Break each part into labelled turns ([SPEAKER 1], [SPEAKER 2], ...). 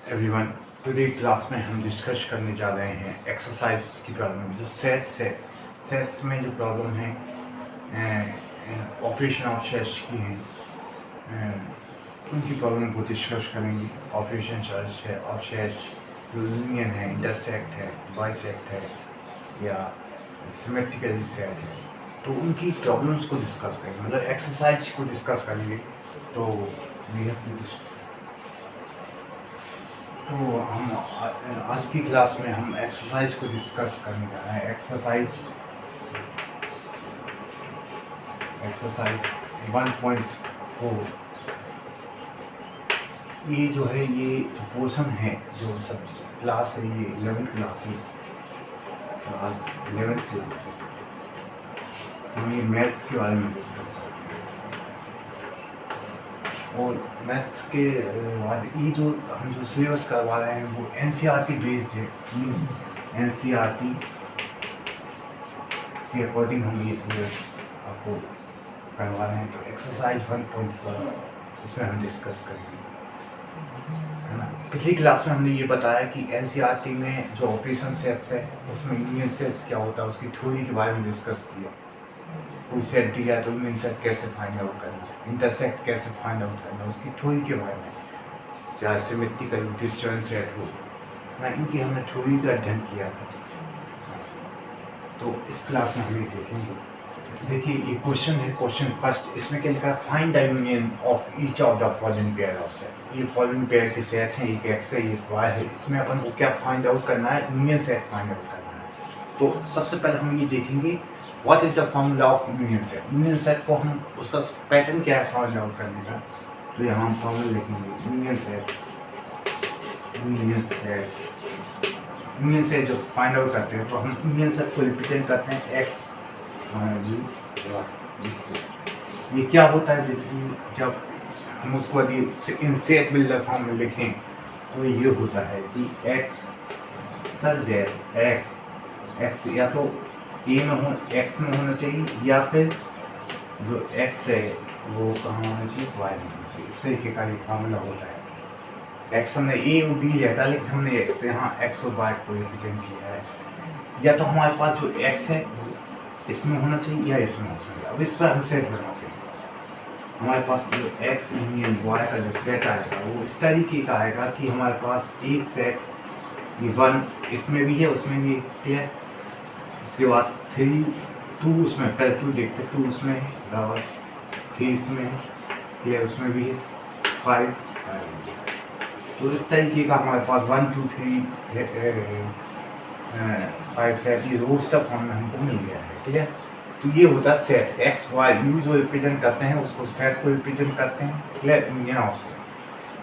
[SPEAKER 1] Everyone, today class में हम discuss करने जा रहे हैं एक्सरसाइज की प्रॉब्लम। जो सेट्स में जो प्रॉब्लम है ऑपरेशन ऑफ सेट्स की हैं, उनकी प्रॉब्लम को डिस्कस करेंगे। ऑपरेशन ऑफ सेट्स जो यूनियन है, इंटरसेक्ट है, बाइसेक्ट है या सिमेट्रिकली सेट है, तो उनकी प्रॉब्लम्स को डिस्कस करेंगे, मतलब एक्सरसाइज को डिस्कस करेंगे। तो वी हैव टू तो हम आज की क्लास में हम एक्सरसाइज को डिस्कस करने जा रहे हैं। एक्सरसाइज 1.4। ये जो है, ये जो पोर्शन है, जो सब क्लास है, ये 11th क्लास है। आज 11th क्लास है, हम ये मैथ्स के बारे में डिस्कस करेंगे। और मैथ्स के बाद ये जो हम जो सिलेबस करवा रहे हैं वो NCERT बेस्ड है। मीन्स NCERT के अकॉर्डिंग हम ये सिलेबस आपको करवा रहे हैं। तो एक्सरसाइज 1.4 इसमें हम डिस्कस करेंगे, है ना। पिछली क्लास में हमने ये बताया कि NCERT में जो ऑपरेशन सेट्स है उसमें यूनियन सेट्स क्या होता है, उसकी थ्योरी के बारे में डिस्कस किया। कोई सेट दिया तो यूनियन सेट कैसे फाइंड आउट करना, इंटरसेक्ट कैसे फाइंड आउट करना, उसकी थ्योरी के बारे में, चाहे सिमेट्रिकल डिस्जॉइंट सेट हो ना, इनकी हमने थ्योरी का अध्ययन किया था। तो इस क्लास में हम ये देखेंगे। देखिए, ये क्वेश्चन है, क्वेश्चन फर्स्ट। इसमें क्या लिखा है? Find the union of each of the following pair of set. ये फॉलोइंग पेयर के सेट हैं, एक एक्स है, एक वाई है। इसमें अपन को क्या फाइंड आउट करना है? यूनियन सेट फाइंड आउट करना है। तो सबसे पहले हम ये देखेंगे what is the formula of union set. Union set को हम, उसका पैटर्न क्या है फाइंड आउट करने का। तो यहाँ हम फॉर्मूला लिखेंगे यूनियन सेट जब फाइंड आउट करते हैं तो हम यूनियन सेट को रिप्रेजेंट करते हैं एक्स यू वाई। इसको ये क्या होता है बेसिकली, जब हम उसको अभी इन सेट बिल्डर फॉर्म में लिखें तो ये होता है कि एक्स सच दैट एक्स या तो ए में हो, एक्स में होना चाहिए, या फिर जो एक्स है वो कहाँ होना चाहिए? वाई में होना चाहिए। इस तरीके का ये फार्मूला होता है। एक्स हमने ए और बी रहता है, लेकिन हमने एक्स से यहाँ एक्स और वाई को रिप्रेजेंट किया है। या तो हमारे पास जो एक्स है इसमें होना चाहिए या इसमें होना चाहिए। अब इस पर हम सेट बनाते हैं। हमारे पास जो एक्स यूनियन वाई का जो सेट आएगा वो इस तरीके का आएगा कि हमारे पास एक सेट, ये 1 इसमें भी है, उसमें भी क्लियर। इसके बाद 3 2 उसमें, पहले 2 देखते, 2 उसमें है, बराबर 3 इसमें है, क्लियर, उसमें भी है 5। तो इस तरीके का हमारे पास 1 2 3 5 सेट, ये रोस्टर फॉर्म में हमको मिल गया है, ठीक है। तो ये होता है सेट। एक्स वाई यू जो रिप्रेजेंट करते हैं उसको सेट को रिप्रेजेंट करते हैं, क्लियर, यूनियन ऑफ सेट।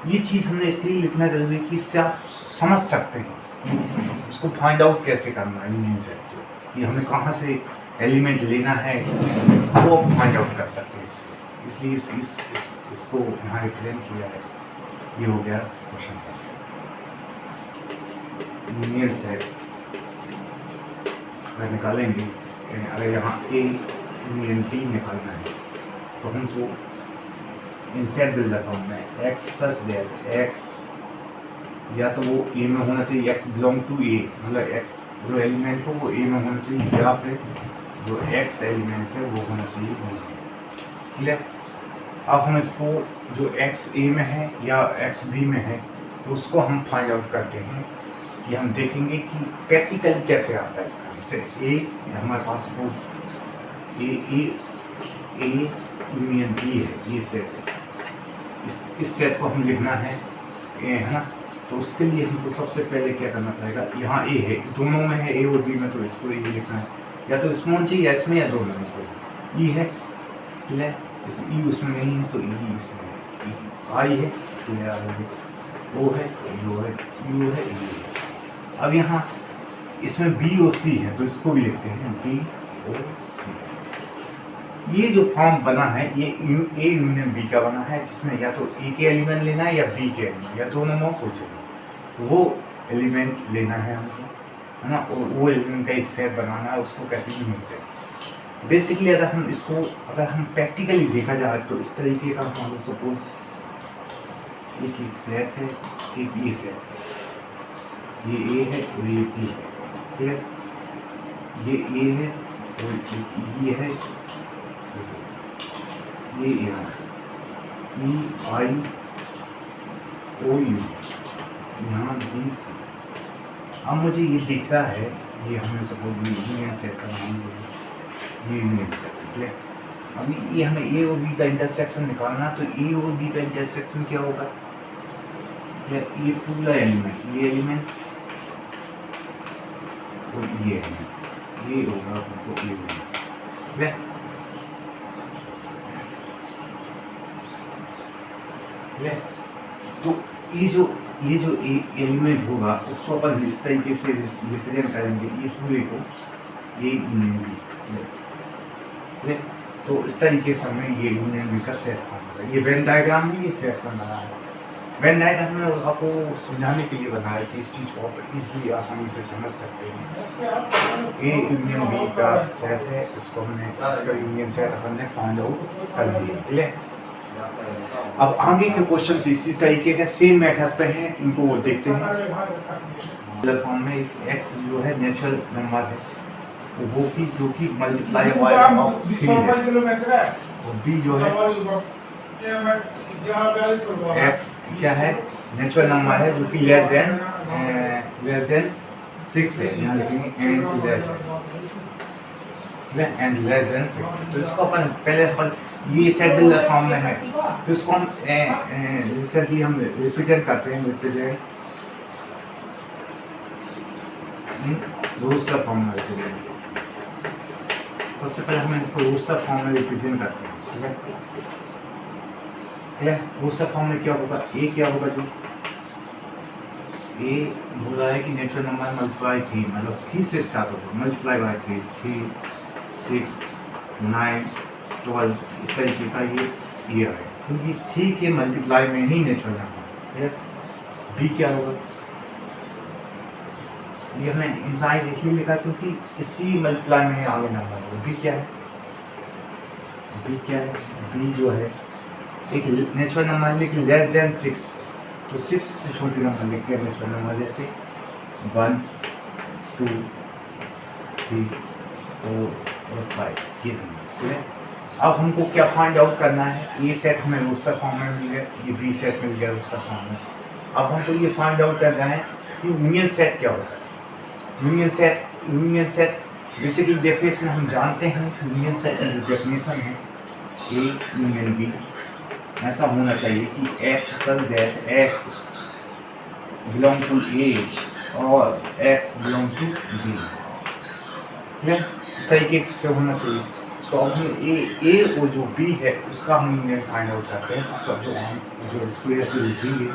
[SPEAKER 1] ये चीज़ हमने इसलिए लिखना जरूरी है कि इससे आप समझ सकते हैं उसको फाइंड आउट कैसे करना है यूनियन सेट को। ये हमें कहाँ से एलिमेंट लेना है वो फाइंड आउट कर सकते हैं इससे। इसलिए इसको यहाँ रिप्रेजेंट किया है। ये हो गया क्वेश्चन फर्स्ट। यूनियन सेट अगर निकालेंगे, अगर यहाँ ए यूनियन बी निकालना है तो हमको इन सेट बिल्डर फॉर्म में एक्स सच दैट एक्स या तो वो ए में होना चाहिए, एक्स बिलोंग टू ए, मतलब एक्स जो एलिमेंट हो वो ए में होना चाहिए, या फिर जो एक्स एलिमेंट है वो होना चाहिए बी में, क्लियर। अब हम इसको जो एक्स ए में है या एक्स बी में है तो उसको हम फाइंड आउट करते हैं कि हम देखेंगे कि प्रैक्टिकल कैसे आता है इसका। जैसे ए हमारे पास सपोज ए यूनियन बी है, ये सेट है, इस सेट को हम लिखना है ना। तो उसके लिए हमको सबसे पहले क्या करना पड़ेगा, यहाँ ए है, दोनों में है, ए और बी में, तो इसको ए लिखना है, या तो इसमें होना चाहिए या इसमें, या दोनों में कोई। ई है, क्लियर, इस ई उसमें नहीं है तो ई इसमें है, आई है, क्लियर, ओ है, यू है, यू है, ई है। अब यहाँ इसमें बी और सी है तो इसको भी लिखते हैं बी और सी। ये जो फॉर्म बना है ये ए यूनियन बी का बना है, जिसमें या तो ए के एलिमेंट लेना है या बी के एलिमेंट, या दोनों में कुछ है, वो एलिमेंट लेना है हमको, है ना। और वो एलिमेंट का एक सेट बनाना है, उसको कहते हैं यूनियन सेट। बेसिकली अगर हम प्रैक्टिकली देखा जाए तो इस तरीके का, हम सपोज एक एक सेट है, एक ये सेट है, ये ए है और ये बी है, क्लियर। ये ए है और एक ये है, ये यहाँ ई आई ओ यू, यहाँ बी सी। अब मुझे ये दिखता है, ये हमने सपोज ये यूनियन सेट का नाम दिया, ये यूनियन सेट है, क्लियर। अभी ये हमें ए और बी का इंटरसेक्शन निकालना, तो ए और बी का इंटरसेक्शन क्या होगा, ये पूरा एलिमेंट, ये एलिमेंट और ये एलिमेंट, ये होगा हमको ए एलिमेंट, तो ये जो एलिमेंट होगा उसको अपन इस तरीके से रिप्रेजेंट करेंगे, ये पूरे को ये यूनियन बी, तो इस तरीके से हमें ये यूनियन बी का सेट फॉर्म होगा। ये वेन डायग्राम में ये सेट फॉर्म बना है। वेन डायग्राम में आपको समझाने के लिए बनाया कि इस चीज़ को आप इजीली आसानी से समझ सकते हैं। ए यूनियन बी का सेट है, इसको हमने इसका यूनियन सेट अपन ने फाइंड आउट कर लिया, क्लियर। अब आगे के क्वेश्चन इसी तरीके के सेम मेथड पे हैं, इनको देखते हैं। फॉर्म में एक एक्स जो है नेचुरल नंबर है, वो की जो कि मल्टीप्लाई बाय ऑफ 3 है, और बी जो है एक्स क्या है, नेचुरल नंबर है जो कि लेस देन 6 है, यहाँ लिखेंगे एंड लेस देन 6। तो इसको अपन पहले अपन ये सेट बिल्डर फॉर्म में है, तो इसको हम रिसेंटली हम रिप्रेजेंट करते हैं, रिप्रेजेंट रोस्टर फॉर्म में रिप्रेजेंट। सबसे पहले हम इसको रोस्टर फॉर्म में रिप्रेजेंट करते हैं, ठीक है, क्लियर। रोस्टर फॉर्म में क्या होगा, ए क्या होगा, जो ए बोल रहा है कि नेचुरल नंबर मल्टीप्लाई 3, मतलब 3 से स्टार्ट होगा, मल्टीप्लाई बाय 3, 6, 9, 12, इस तरीके का ये है, क्योंकि 3 के मल्टीप्लाई में ही नेचुरल नंबर, क्लियर। बी क्या होगा, ये हमने इनफाइनाइट इसलिए लिखा क्योंकि इसकी मल्टीप्लाई में आगे नंबर है। बी क्या है, बी क्या है, बी जो है एक नेचुरल नंबर है लेकिन लेस देन 6, तो 6 से छोटी नंबर लिखते हैं नेचुरल नंबर, जैसे 1, 2, 3, 4 और 5, ये नंबर, ठीक है। अब हमको क्या फाइंड आउट करना है, ये सेट हमें रोस्टर फॉर्म में मिल गया, ये बी सेट मिल गया रोस्टर फॉर्म में। अब हमको ये फाइंड आउट करना है कि यूनियन सेट क्या होता है। यूनियन सेट बेसिकली डेफिनेशन हम जानते हैं, यूनियन सेट की डेफिनेशन है ए यूनियन बी, ऐसा होना चाहिए कि X such that X belong to A और X belong to B, clear, इस तरीके से होना चाहिए। तो अब हम ए और जो बी है उसका हम यूनियन फाइंड आउट करते हैं, तो सब जो इसको ऐसे लिखेंगे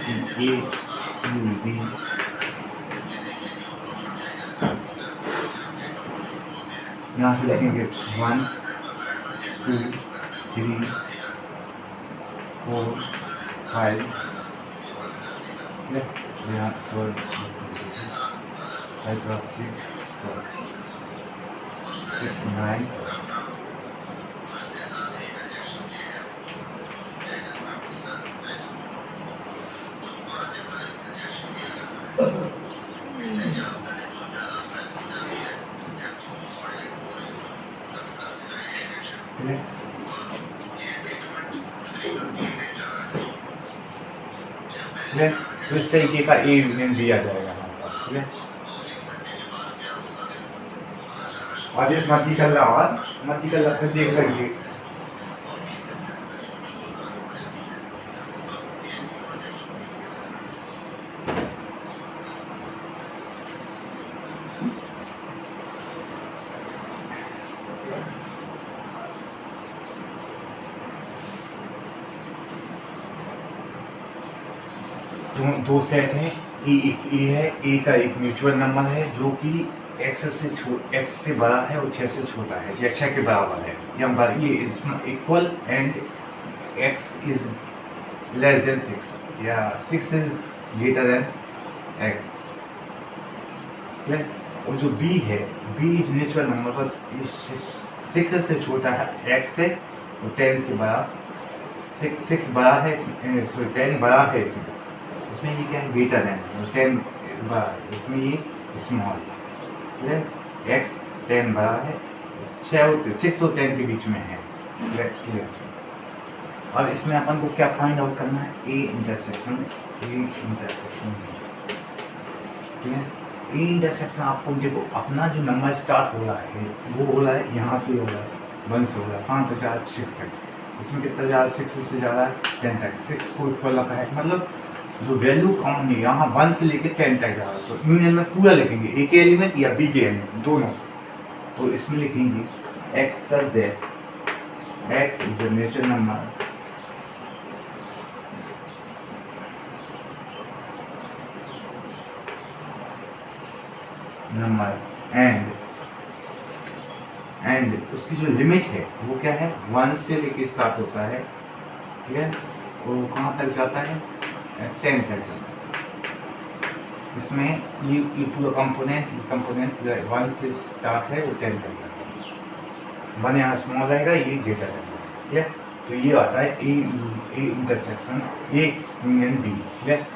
[SPEAKER 1] कि ए यू बी, यहाँ से लिखेंगे 1, 2, 3, 4, 5, यहाँ 5 + 6, 6, 9, तो इस तरीके का ए यूनियन बी आ जाएगा हमारे पास, ठीक है। और ये मट्टी का फिर देख लीजिए, दो सेट हैं, एक ए है, ए का एक म्यूचुअल नंबर है जो कि एक्स से बड़ा है और 6 से छोटा है, या 6 के बराबर है, या ये is equal and x is less than 6 या 6 is greater than x, clear. और जो बी है, बी इज नेचुरल नंबर, बस 6 से छोटा है एक्स से और 10 से बड़ा सिक्स बड़ा है इसमें, सॉरी 10 बड़ा है इसमें ये क्या है, ग्रेटर देन 10 बड़ा, इसमें ये स्मॉल, क्लियर। एक्स 10 बड़ा है, 6 और 10 के बीच में है, क्लियर। अब इसमें अपन को क्या फाइंड आउट करना है, A intersection clear. A intersection आपको देखो, अपना जो नंबर स्टार्ट हो रहा है वो हो रहा है यहाँ से, हो रहा है 1 से, हो रहा है 5 तक जा रहा है 6 तक, इसमें कितना जा रहा है 6 से जा रहा है 10 तक, 6 को इक्वल रखा है, मतलब जो वैल्यू कॉमन है यहाँ 1 से लेकर 10 तक जा रहा है, तो यूनियन में पूरा लिखेंगे, ए के एलिमेंट या बी के एलिमेंट दोनों। तो इसमें लिखेंगे x such that x is the natural number and उसकी जो लिमिट है वो क्या है, 1 से लेके स्टार्ट होता है, क्लियर, वो कहाँ तक जाता है, 10 तक जाता है। इसमें ये पूरा कंपोनेंट 1 से स्टार्ट है, वो 10 तक जाता है, 1 यहाँ स्मॉल आएगा, ये ग्रेटर आएगा, क्लियर। तो ये आता है A intersection A union B, clear.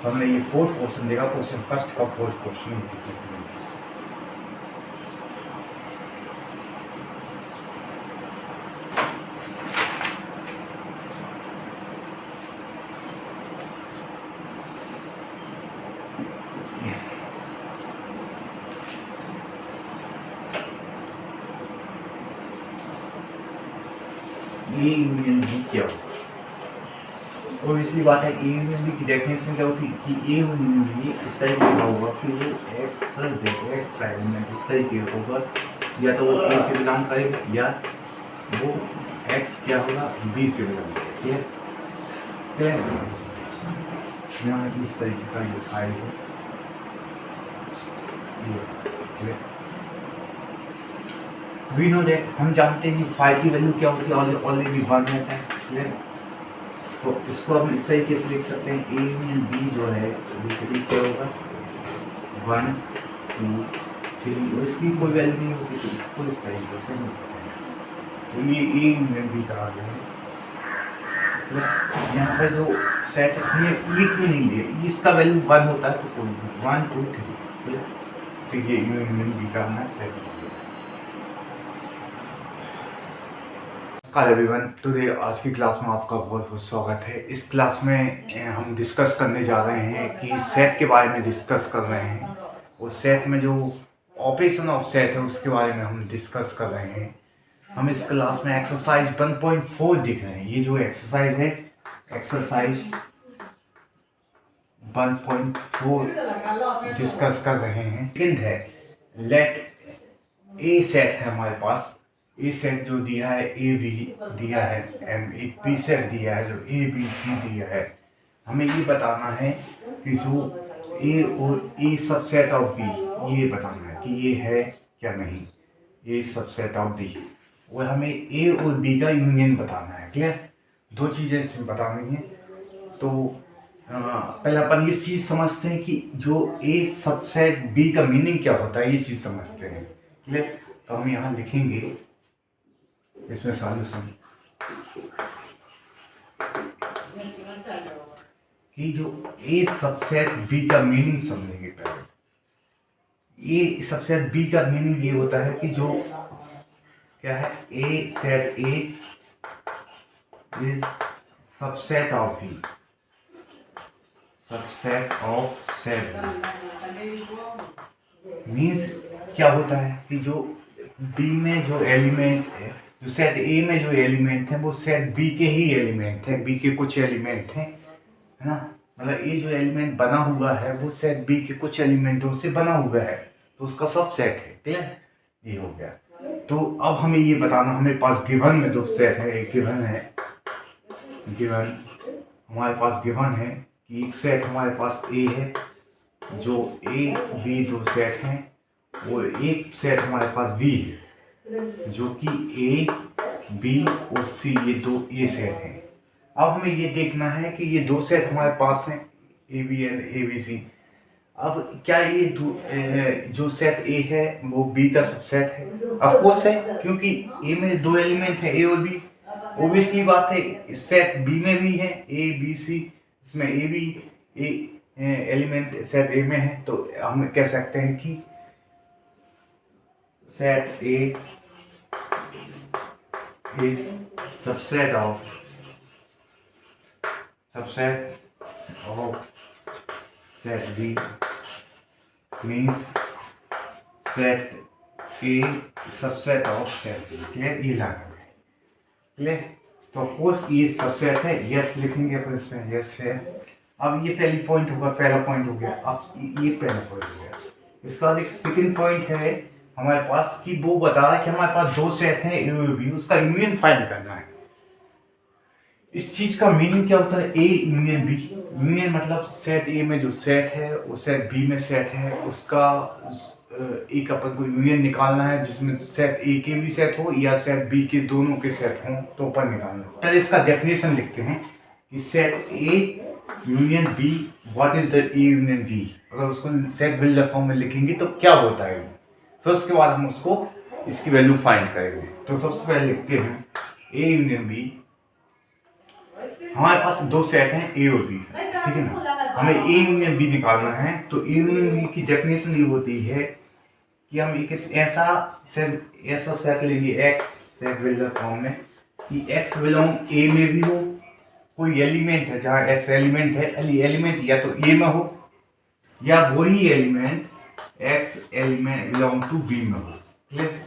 [SPEAKER 1] तो हमने ये 4th क्वेश्चन देखा, क्वेश्चन फर्स्ट का 4th क्वेश्चन देखिए। ए यूनियन बी क्या होगा, ऑब्वियसली बात है, ए यूनियन बी की डेफिनेशन क्या होती है कि ए यूनियन बी इस तरीके का होगा कि वो एक्स सच दैट एक्स का एलिमेंट इस तरीके का होगा, या तो वो ए से बिलोंग करेगा या वो एक्स क्या होगा बी से बिलोंग करेगा, ठीक है। यहाँ इस तरीके का लिखाएगा, वी नो दैट, हम जानते हैं कि 5 की वैल्यू क्या होती है, ऑलरेडी 1 रहता है, क्लियर। तो इसको हम इस तरीके से लिख सकते हैं, ए यूनियन बी जो है बेसिकली क्या होगा 1 2 3, और इसकी कोई वैल्यू नहीं होती, तो इसको इस तरीके से तो ये ए यूनियन बी कहा गया है। यहाँ पर जो सेट है ये क्यों नहीं है, इसका वैल्यू 1 होता है तो कोई 1 2 3, तो ये यूनियन बी का हमारा सेट हो गया। नमस्कार एवरीवन, टुडे आज की क्लास में आपका बहुत बहुत स्वागत है। इस क्लास में हम डिस्कस करने जा रहे हैं कि सेट के बारे में डिस्कस कर रहे हैं, और सेट में जो ऑपरेशन ऑफ सेट है उसके बारे में हम डिस्कस कर रहे हैं। हम इस क्लास में एक्सरसाइज 1.4 दिख रहे हैं, ये जो एक्सरसाइज है एक्सरसाइज 1.4 डिस्कस कर रहे हैं। सेकंड है लेट ए सेट है हमारे पास, ए सेट जो दिया है ए बी दिया है, एंड एक बी सेट दिया है जो ए बी सी दिया है। हमें ये बताना है कि जो ए और ए सबसेट ऑफ बी, ये बताना है कि ये है क्या नहीं, ए सबसेट ऑफ बी, और हमें ए और बी का यूनियन बताना है, क्लियर। 2 चीज़ें इसमें बतानी है। तो पहले अपन ये चीज़ समझते हैं कि जो ए सबसेट बी का मीनिंग क्या होता है, ये चीज़ समझते हैं, क्लियर। तो हम यहाँ लिखेंगे इसमें सॉल्यूशन कि जो ए सबसेट बी का मीनिंग समझेंगे। पहले ए सबसेट बी का मीनिंग ये होता है कि जो क्या है, A set A is subset of B, subset of set means क्या होता है कि जो बी में जो एलिमेंट है, जो सेट ए में जो एलिमेंट है वो सेट बी के ही एलिमेंट है, बी के कुछ एलिमेंट हैं, है ना। मतलब ये जो एलिमेंट बना हुआ है वो सेट बी के कुछ एलिमेंटों से बना हुआ है, तो उसका सब सेट है, क्लियर। ये हो गया। तो अब हमें ये बताना, हमेरे पास गिवन में 2 सेट है, एक गिवन है, गिवन हमारे पास गिवन है कि एक सेट हमारे पास ए है, जो ए बी 2 सेट हैं, और एक सेट हमारे पास बी है जो कि ए बी और सी, ये 2 ए सेट हैं। अब हमें ये देखना है कि ये 2 सेट हमारे पास हैं, A B and A B C. अब क्या ये जो सेट ए है वो बी का सबसेट है? ऑफ कोर्स है, क्योंकि ए में 2 एलिमेंट है, ए और बी, ओबियसली बात है सेट बी में भी है ए बी सी, इसमें ए भी ए एलिमेंट सेट ए में है, तो हम कह सकते हैं कि set A is subset of set B means set A subset of set B. Clear? ये लाना है। क्लियर? तो ऑफकोर्स ये सबसेट है, यस लिखेंगे अपन इसमें, यस है। अब ये पहली पॉइंट होगा, पहला पॉइंट हो गया। अब ये पहला पॉइंट हो गया। इसके बाद एक सेकंड पॉइंट है हमारे पास कि वो बता रहा है कि हमारे पास दो सेट हैं ए और बी, उसका यूनियन फाइंड करना है। इस चीज का मीनिंग क्या होता है? A union B. यूनियन मतलब सेट ए में जो सेट है वो सेट बी में सेट है, उसका एक अपन को यूनियन निकालना है जिसमें सेट ए के भी सेट हो या सेट बी के दोनों के सेट हों, तो अपन निकालना है। पहले इसका डेफिनेशन लिखते हैं कि set A union B, what is the A union B. अगर उसको सेट बिल्डर फॉर्म में लिखेंगे तो क्या होता है, फिर उसके बाद हम उसको इसकी वैल्यू फाइंड करेंगे। तो सबसे पहले लिखते हैं ए यूनियन बी। हमारे पास दो सेट हैं ए और बी, ठीक है ना। हमें ए यूनियन बी निकालना है, तो ए यूनियन बी की डेफिनेशन ये होती है कि हम एक ऐसा सेट लेंगे एक्स सेट बिल्डर फॉर्म में कि एक्स बिलोंग ए में भी हो, कोई एलिमेंट है जहाँ एक्स एलिमेंट है, एलिमेंट या तो ए में हो या वही element X element belong to B में हो। क्लियर?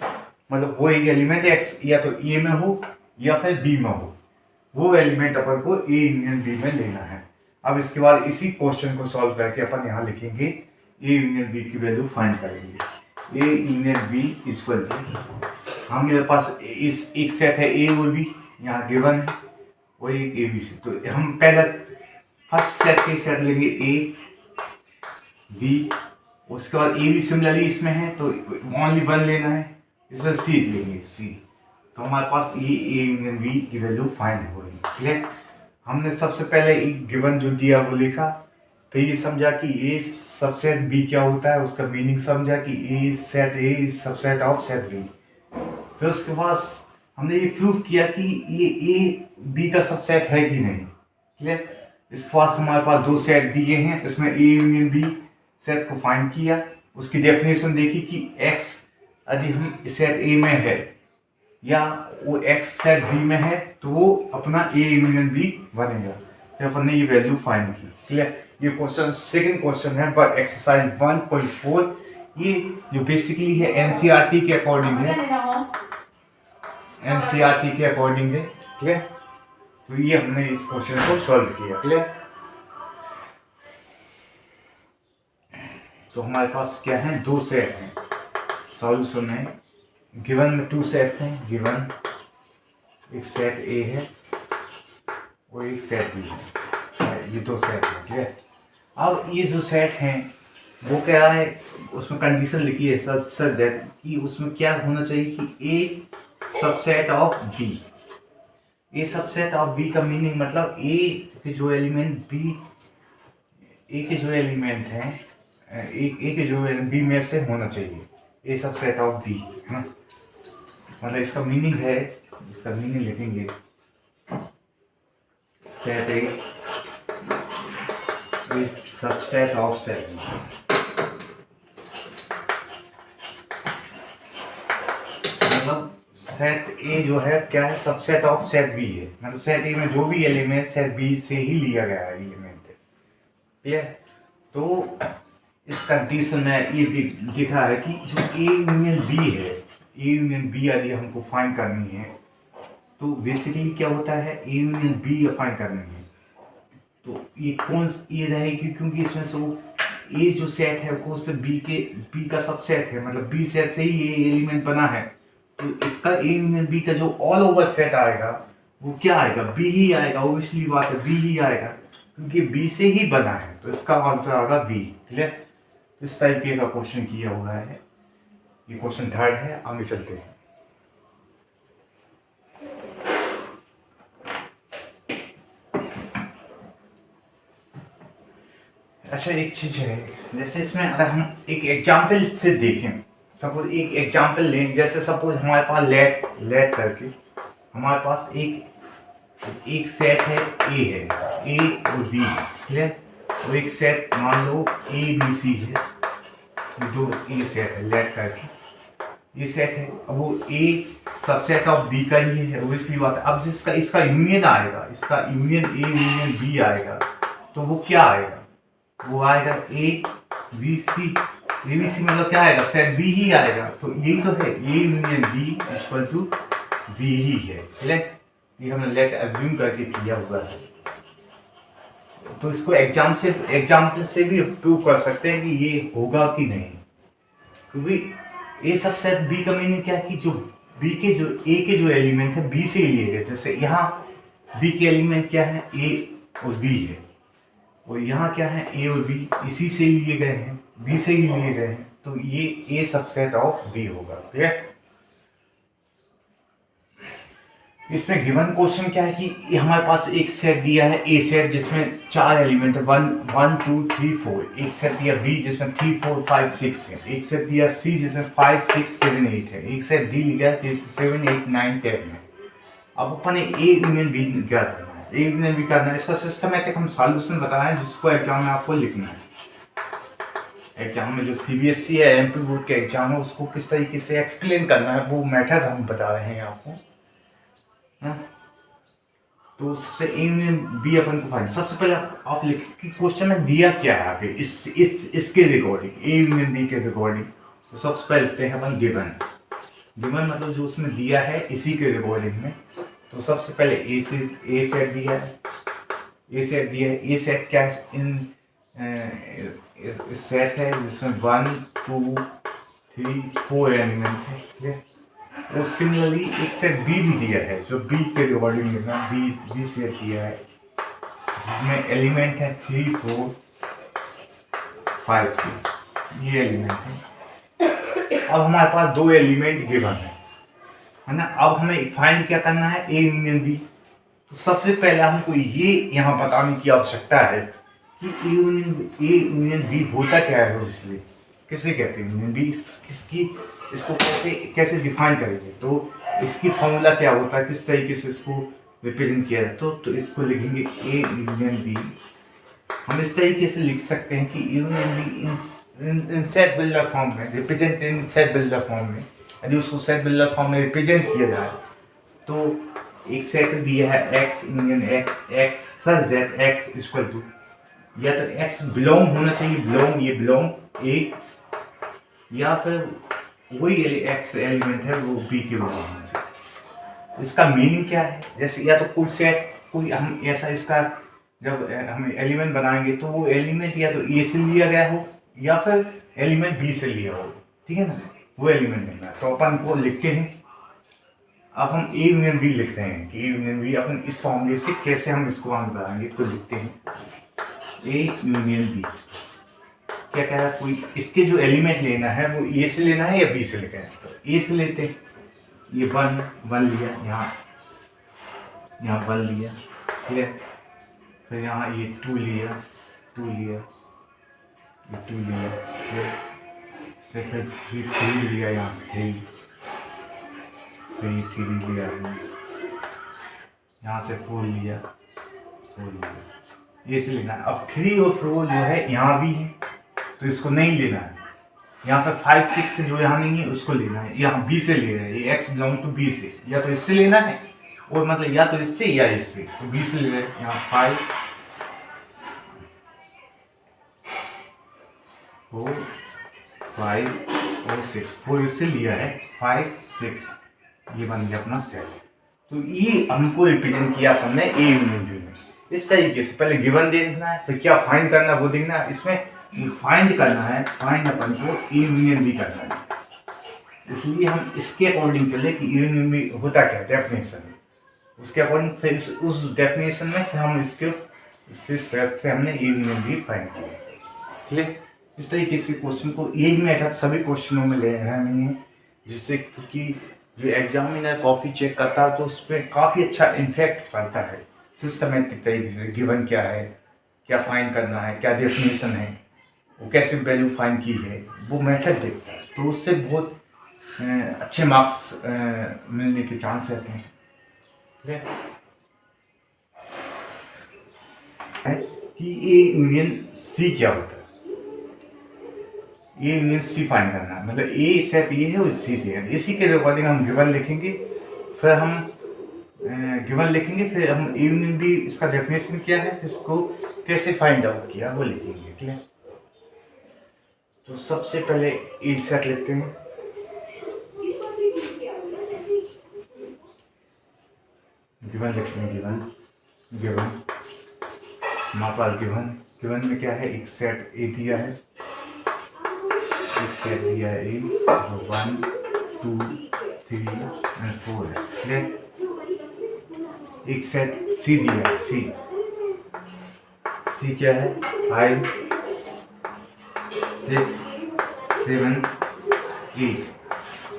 [SPEAKER 1] मतलब वही एलिमेंट एक्स या तो ए में हो या फिर बी में हो, वो एलिमेंट अपन को ए यूनियन बी में लेना है। अब इसके बाद इसी क्वेश्चन को सॉल्व करके अपन यहाँ लिखेंगे ए यूनियन बी की वैल्यू फाइंड करेंगे। A union B equal to, हमारे पास इस एक सेट है ए और बी यहाँ गिवन है, और एक ए बी सी। तो हम पहले फर्स्ट सेट के सेट लेंगे ए बी, उसके बाद ए बी सिमिलरली इसमें है तो ओनली वन लेना है, इसमें सी लेंगे सी। तो हमारे पास ए यूनियन बी की वैल्यू फाइंड हो रही। क्लियर? हमने सबसे पहले एक गिवन जो दिया वो लिखा, फिर ये समझा कि ए सबसेट बी क्या होता है, उसका मीनिंग समझा कि A is subset of set B. फिर उसके बाद हमने ये प्रूव किया कि ये ए बी का सबसेट है कि नहीं। क्लियर? इसके बाद हमारे पास दो सेट दिए हैं, इसमें ए यूनियन बी सेट को फाइंड किया, उसकी डेफिनेशन देखी कि एक्स यदि हम सेट ए में है या वो एक्स सेट बी में है तो वो अपना ए यूनियन बी बनेगा। तो अपन ने ये वैल्यू फाइंड की। क्लियर? ये क्वेश्चन सेकंड क्वेश्चन है पर एक्सरसाइज 1.4। ये जो बेसिकली है एनसीईआरटी के अकॉर्डिंग है, एनसीईआरटी के अकॉर्डिंग है। क्लियर? तो ये हमने इस क्वेश्चन को सॉल्व किया। क्लियर? तो हमारे पास क्या है, दो सेट हैं सॉल्यूशन में। गिवन में टू सेट्स हैं, गिवन एक सेट ए है और एक सेट बी है, ये दो सेट है। क्लियर? अब ये जो सेट हैं वो क्या है, उसमें कंडीशन लिखी है सच दैट कि उसमें क्या होना चाहिए कि A subset of B. A subset of B का मीनिंग मतलब ए के जो एलिमेंट बी, ए के जो एलिमेंट हैं ए के जो बी में से होना चाहिए, ए सबसेट ऑफ बी, है ना। मतलब इसका मीनिंग है, इसका मीनिंग लिखेंगे set A is subset of set B. मतलब सेट ए जो है क्या है, सबसेट ऑफ सेट बी है। मतलब सेट ए में जो भी एलिमेंट सेट बी से ही लिया गया है एलिमेंट है। क्लियर? तो इस कंडीशन में ये लिखा है कि जो ए यूनियन बी है, ए यूनियन बी यदि हमको फाइंड करनी है तो बेसिकली क्या होता है, ए यूनियन बी फाइंड करनी है तो ये कौन ये रहेगी, क्योंकि इसमें से ए जो सेट है वो उससे बी का सबसेट है, मतलब बी सेट से ही ये एलिमेंट बना है। तो इसका ए यूनियन बी का जो ऑल ओवर सेट आएगा वो क्या आएगा, बी ही आएगा। ऑब्वियसली बात है बी ही आएगा क्योंकि बी से ही बना है, तो इसका आंसर आएगा बी। क्लियर? इस टाइप के का क्वेश्चन किया हुआ है। ये क्वेश्चन थर्ड है, आगे चलते हैं। अच्छा एक चीज है, जैसे इसमें अगर हम एक एग्जाम्पल से देखें, सपोज एक एग्जाम्पल लें, जैसे सपोज हमारे पास लेट करके हमारे पास एक एक सेट है ए और बी, क्लियर, और एक सेट मान लो ए बी सी है, ये दो ये सेट है, लेट करके ये सेट है। अब वो ए सबसेट ऑफ बी का ही है, ओब्वियसली बात है। अब जिसका इसका यूनियन आएगा, इसका यूनियन ए यूनियन बी आएगा, तो वो क्या आएगा, वो आएगा ए बी सी। ए बी सी मतलब क्या आएगा, सेट बी ही आएगा। तो यही तो है, A union B equal to B ही है, लेट, ये हमने लेट अज्यूम करके किया हुआ है। तो इसको एग्जाम्पल से भी प्रूव कर सकते हैं कि ये होगा कि नहीं, क्योंकि ए सब सेट बी का मीनिंग क्या है कि जो बी के जो ए के जो एलिमेंट है बी से लिए गए। जैसे यहाँ बी के एलिमेंट क्या है, ए और बी है, और यहाँ क्या है, ए और बी इसी से लिए गए हैं, बी से ही लिए गए हैं, तो ये ए सबसेट ऑफ बी होगा, ठीक है। इसमें गिवन क्वेश्चन क्या है कि हमारे पास एक सेट दिया है ए सेट जिसमें 4 एलिमेंट है, 1 2 3 4। एक सेट दिया बी जिसमें 3 4 5 6 है। एक सेट दिया सी जिसमें 5 6 7 8 है। एक सेट डी लिखा है 7 8 9 10 है। अब अपन ए यूनियन बी क्या करना है, ए यूनियन बी करना है। इसका सिस्टमैटिक हम सॉल्यूशन बताएं जिसको एग्जाम में आपको लिखना है। एग्जाम में जो सीबीएसई है, एमपी बोर्ड के एग्जाम है, उसको किस तरीके से एक्सप्लेन करना है वो मेथड हम बता रहे हैं आपको। तो सबसे ए यूनियन बी अपन को फाइंड, सबसे पहले आप लिख कि क्वेश्चन में दिया क्या है आगे इसके रिकॉर्डिंग, ए यूनियन बी के रिकॉर्डिंग। तो सबसे पहले लिखते हैं अपन गिवन। गिवन मतलब जो उसमें दिया है इसी के रिकॉर्डिंग में। तो सबसे पहले ए सेट दिया है, ए सेट क्या है, इन सेट है जिसमें 1 2 3 4 एलिमेंट है, ठीक है। और सिमिलरली एक सेट बी भी दिया है, जो बी के रिकॉर्डिंग लेना, बी सेट दिया है जिसमें एलिमेंट है 3 4 5 6, ये एलिमेंट है। अब हमारे पास 2 एलिमेंट गिवन है ना। अब हमें फाइंड क्या करना है, ए यूनियन बी। तो सबसे पहले हमको ये यहाँ बताने की आवश्यकता है कि ए यूनियन बी होता क्या है, इसलिए किसे कहते हैं यूनियन बी, किसकी, इसको कैसे डिफाइन करेंगे। तो इसकी फॉर्मूला क्या होता है, किस तरीके से इसको रिप्रेजेंट किया जाए। तो इसको लिखेंगे ए यूनियन बी। हम इस तरीके से लिख सकते हैं कि A union B in set builder form में, represent in set builder form में। यदि उसको सेट बिल्डर फॉर्म में रिप्रेजेंट किया जाए तो एक सेट दिया है X union X such that X equal to, या तो एक्स बिलोंग होना चाहिए, ये बिलोंग ए, या फिर वही एक्स एलिमेंट है वो बी के बिलोंग होना चाहिए। इसका मीनिंग क्या है, जैसे या तो कोई सेट, कोई हम ऐसा इसका जब हम एलिमेंट बनाएंगे तो वो एलिमेंट या तो ए से लिया गया हो या फिर एलिमेंट बी से लिया हो, ठीक है ना, वो एलिमेंट लेना है। तो अपन को लिखते हैं, अब हम ए यूनियन बी लिखते हैं कि ए यूनियन बी अपन इस फॉर्मूले से कैसे हम इसको हम बनाएंगे। तो लिखते हैं ए यूनियन बी। क्या कह रहा है, कोई इसके जो एलिमेंट लेना है वो ए से लेना है या बी से लेना है। तो ए से लेते हैं, ये 1 लिया, यहाँ 1 लिया, ठीक है। फिर यहाँ ये 2 लिया, ये 2 लिया, फिर 3 लिया, यहाँ से 3, फिर ये 3 लिया, यहाँ से 4 लिया, ये से लेना है। अब 3 और 4 जो है यहाँ भी है तो इसको नहीं लेना है। यहाँ पे 5 6 जो यहाँ नहीं है उसको लेना है, यहाँ बी से ले रहे हैं, ये एक्स बिलोंग टू बी से, या तो इससे लेना है और मतलब या तो इससे या इससे, तो बी से ले रहे हैं। यहाँ 5 4 5 और 6, 4 इससे लिया है, 5 6, ये बन गया अपना सेट। तो ये हमको रिप्रेजेंट किया हमने ए यूनियन बी में। इस तरीके से पहले गिवन देखना है, फिर क्या फाइंड करना है वो देखना है। इसमें फाइंड करना है, फाइंड अपन को ए यूनियन बी करना है, इसलिए हम इसके अकॉर्डिंग चले कि ए यूनियन बी होता क्या, डेफिनेशन, उसके अकॉर्डिंग फिर उस डेफिनेशन में फिर हम इससे हमने ए यूनियन बी फाइंड किया, ठीक है। इस तरीके से क्वेश्चन को यही मेथड सभी क्वेश्चनों में ले रहे हैं, जिससे कि जो एग्जामिनर कॉपी चेक करता है तो उस पर काफ़ी अच्छा इम्पैक्ट पड़ता है। सिस्टमेटिक तरीके से गिवन क्या है, क्या फाइंड करना है, क्या डेफिनेशन है, वो कैसे वैल्यू फाइंड की है, वो मेथड देखता है। तो उससे बहुत अच्छे मार्क्स मिलने के चांस रहते हैं, ठीक है। है कि ए यूनियन सी क्या होता है। ए यूनियन सी फाइंड करना है, मतलब ए सेट ये है और सी दिया है। इसी के अकॉर्डिंग हम गिवन लिखेंगे, फिर हम गिवन लिखेंगे, फिर हम ए यूनियन बी इसका डेफिनेशन क्या है, इसको कैसे फाइंड आउट किया वो लिखेंगे। ठीक है, तो सबसे पहले ए सेट लिखते हैं। गिवन लिखते हैं, गिवन गिवन मापाल गिवन। गिवन में क्या है, एक सेट ए दिया है, एक सेट दिया है ए, जो 1 2 3 और 4 है। ठीक है, एक सेट सी दिया है, सी क्या है 5 6 7 8,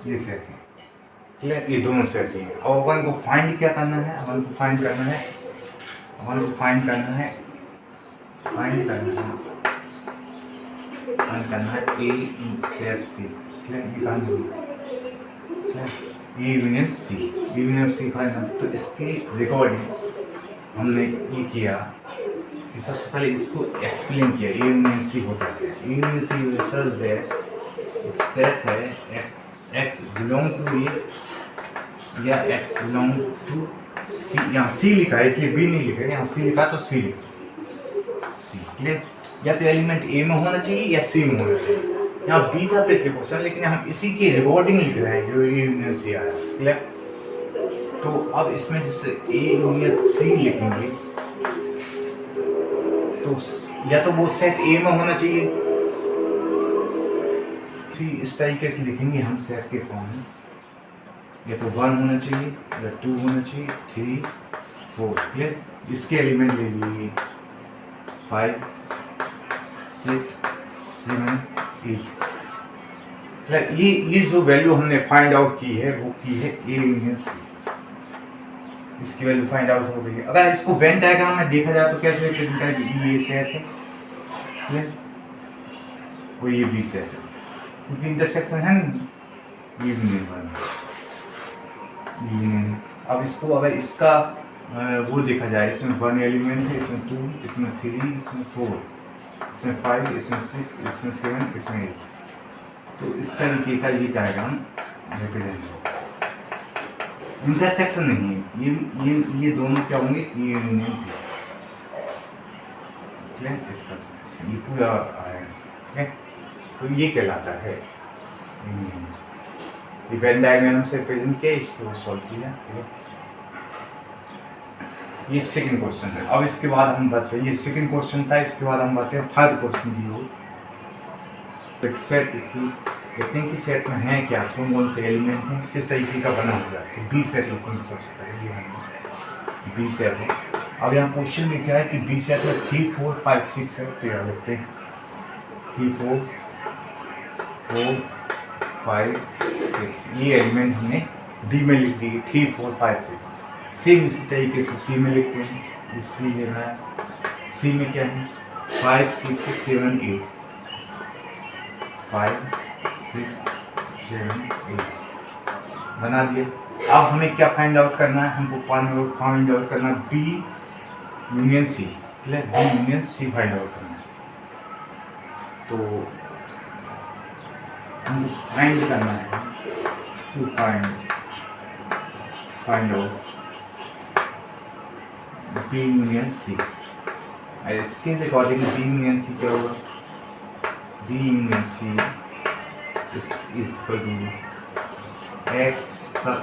[SPEAKER 1] ये सेट है। ठीक है, ये दोनों सेट है। और वन को फाइंड क्या करना है, वन को फाइंड करना है, फाइंड करना है ए ई सी। ठीक है, ये कहाँ है, ए यूनियन सी फाइंड। तो इसके रिकॉर्डिंग हमने ये किया कि सबसे पहले इसको एक्सप्लेन किया, ए यूनियन सी होता है। ए यूनियन सी रिजल्ट है, एक सेट है एक्स बिलोंग टू ए या एक्स बिलोंग टू सी। यहाँ सी लिखा है इसलिए बी नहीं लिखा है, यहाँ सी लिखा तो सी लिखा, सी। क्लियर, या तो एलिमेंट ए में होना चाहिए या सी में होना चाहिए। यहाँ बी था पिछले क्वेश्चन, लेकिन हम इसी के रिकॉर्डिंग लिख रहे हैं जो ए यूनियन सी आया। क्लियर, तो अब इसमें जैसे ए यूनियन सी लिखेंगे तो या तो वो सेट ए में होना चाहिए, सी इस तरीके से लिखेंगे हम सेट के फॉर्म में, या तो 1 होना चाहिए या 2 होना चाहिए, 3 4। क्लियर, इसके एलिमेंट ले लिए 5 6 7 8। क्लियर, ये जो वैल्यू हमने फाइंड आउट की है वो की है ए यूनियन सी, इसकी वैल्यू फाइंड आउट हो गई है। अगर इसको वेन डायग्राम में देखा जाए तो कैसे रिप्रेजेंट करें, ये सेट है, क्लियर, और ये बी सेट है, क्योंकि इंटरसेक्शन है ना, ये भी नहीं बना। अब इसको अगर इसका वो देखा जाए, इसमें 1 एलिमेंट है, इसमें 2, इसमें 3, इसमें 4, इसमें 5, इसमें 6, इसमें 7, इसमें 8, तो इस तरीके का ये डायग्राम रिप्रेजेंट होगा। इंटरसेक्शन नहीं है, ये दोनों क्या होंगे, ये यूनियन। इसका ये पूरा आएगा, तो ये कहलाता है वेन डायग्राम से रिप्रेजेंट किया, इसको सॉल्व किया। ये सेकंड क्वेश्चन है। अब इसके बाद हम बढ़ते हैं, ये सेकंड क्वेश्चन था, इसके बाद हम बढ़ते हैं थर्ड क्वेश्चन की ओर। एक सेट देखते हैं कि सेट में है क्या, कौन कौन से एलिमेंट हैं, किस तरीके का बना हुआ है। तो बी सेट लिखेंगे सबसे पहले, ये बी सेट है। अब यहाँ क्वेश्चन में क्या है कि बी सेट में 3 4 5 6 है, तो यहाँ लिखते हैं 3 4 5 6। ये एलिमेंट हमने बी में लिख दिए, 3 4 5 6। सेम इसी तरीके से सी में लिखते हैं, सी लेना है, सी में क्या है 5 6 7 8, 5 6 7 8 बना दिए। अब हमें क्या फाइंड आउट करना है, हमको फाइंड आउट करना है B union C. Clear, B union C find out करना है, तो हमको फाइंड करना है, to find out B union C. इसके अकॉर्डिंग बी यूनियन सी क्या होगा, B union C is equal to X,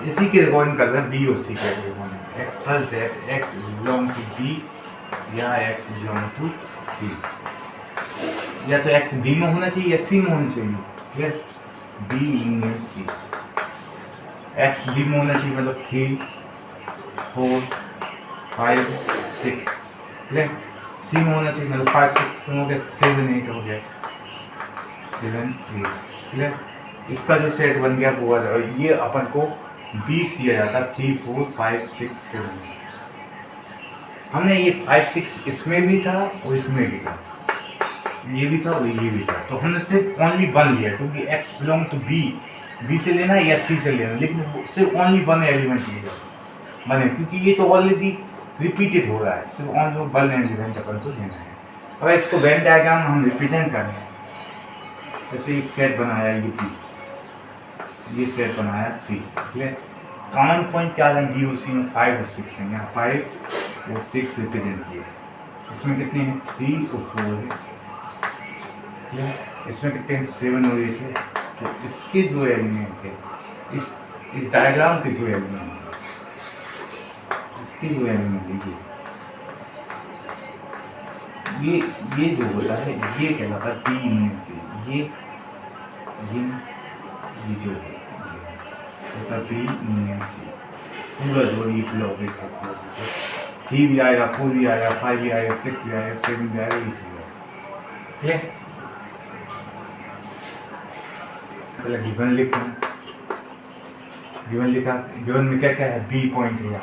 [SPEAKER 1] इसी के अकॉर्डिंग कर रहे हैं बी और सी के according, X such that X belong to B या एक्स बिलोंग टू सी। या तो एक्स बी में होना चाहिए या सी में होना चाहिए। Clear, B union C, X B में होना चाहिए, मतलब 3 4 5 6। क्लियर, सी में होना चाहिए, मतलब 5 6 हो गया, 7 8 हो गया, 7 8। क्लियर, इसका जो सेट बन गया वो आ, और ये अपन को बी सी आ जाता 3 4 5 6 7। हमने ये 5 6 इसमें भी था और इसमें भी था, ये भी था और ये भी था, तो हमने सिर्फ ओनली 1 लिया, क्योंकि एक्स बिलोंग टू बी से लेना है या सी से लेना है, लेकिन सिर्फ ओनली 1 एलिमेंट लिया बने, क्योंकि ये तो ऑलरेडी रिपीटेड हो रहा है, सिर्फ ऑन लो बल एंड इवेंट अपन को देना है। अब इसको वेन डायग्राम हम रिप्रेजेंट करें, जैसे एक सेट बनाया यूपी, ये सेट बनाया सी, ठीक है। कॉमन पॉइंट क्या है डी सी में 5 और 6 है, यहाँ 5 और 6 रिप्रेजेंट किए। इसमें कितने हैं 3 और 4 है, ठीक है। इसमें कितने हैं 7 और 8 है। तो इसके जो एलिमेंट है, इस डायग्राम के जो एलिमेंट है, इसके जो एलिमेंट है ये जो होता है ये कहलाता है पी यूनियन सी। ये जो होता है पी यूनियन सी, पूरा जो ये ब्लॉक है 3 भी आएगा, 4 भी आएगा, 5 भी आएगा, 6 भी आएगा, 7 भी आएगा, 8 भी आएगा, ठीक है। पहले गिवन लिखते हैं, गिवन लिखा, गिवन में क्या क्या है बी पॉइंट है,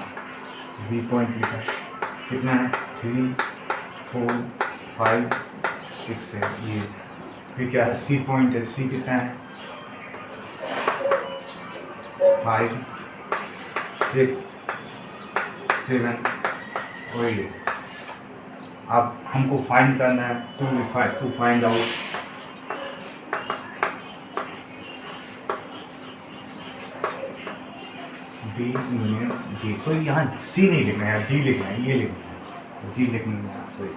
[SPEAKER 1] बी पॉइंट लिखा, कितना है 3 4 5 6 है ये। फिर क्या है सी पॉइंट है, सी कितना है 5 6 7 और 8। अब हमको फाइंड करना है to find out D union D. So यहाँ सी नहीं लिखना है, डी लिखना है, ये लिखना है, डी लिखना है, सॉरी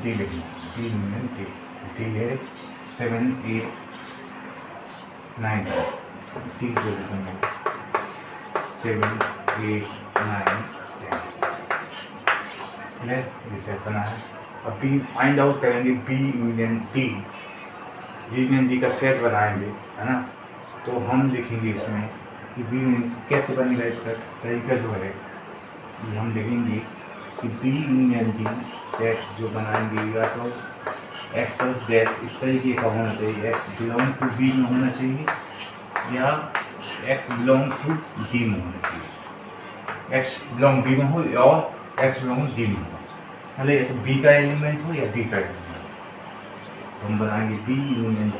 [SPEAKER 1] डी लिखना है, डी यूनियन डी। डी है 7 8 9, डी को लिखना है 7 8 9 10, जिसे बना है। अब बी फाइंड आउट करेंगे B union D, B union D का सेट बनाएंगे, है ना। तो हम लिखेंगे इसमें कि बी यूनियन कैसे बनेगा, इसका तरीका जो है ये हम लिखेंगे कि बी यूनियन डी सेट जो बनाएंगे या तो एक्स डेट इस तरीके का होना चाहिए, एक्स बिलोंग टू बी में होना चाहिए या एक्स बिलोंग टू डी में होना चाहिए। एक्स बिलोंग बी में हो और एक्स बिलोंग डी में हो, मतलब या तो बी का एलिमेंट हो या डी का एलिमेंट हो। तो हम बनाएंगे बी यूनियन डी।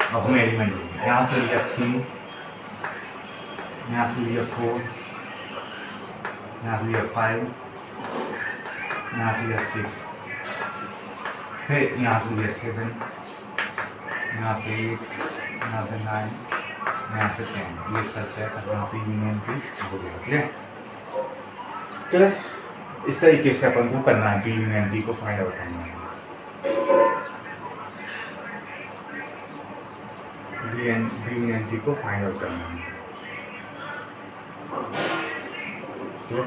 [SPEAKER 1] अब हमें एलिमेंट लिखेंगे, यहाँ से लिया 3, यहाँ से लिया 4, यहाँ से लिया 5, यहाँ से लिया 6, फिर यहाँ से लिया 7, यहाँ से 8, यहाँ से 9, यहाँ से 10। ये सब है यहाँ पे यूनियन की हो गया, ठीक है। चलो इस तरीके से अपन को करना है, बी यूनियन डी को फाइंड आउट करना है। बी यूनियन डी को फाइंड आउट करना है, ठीक है।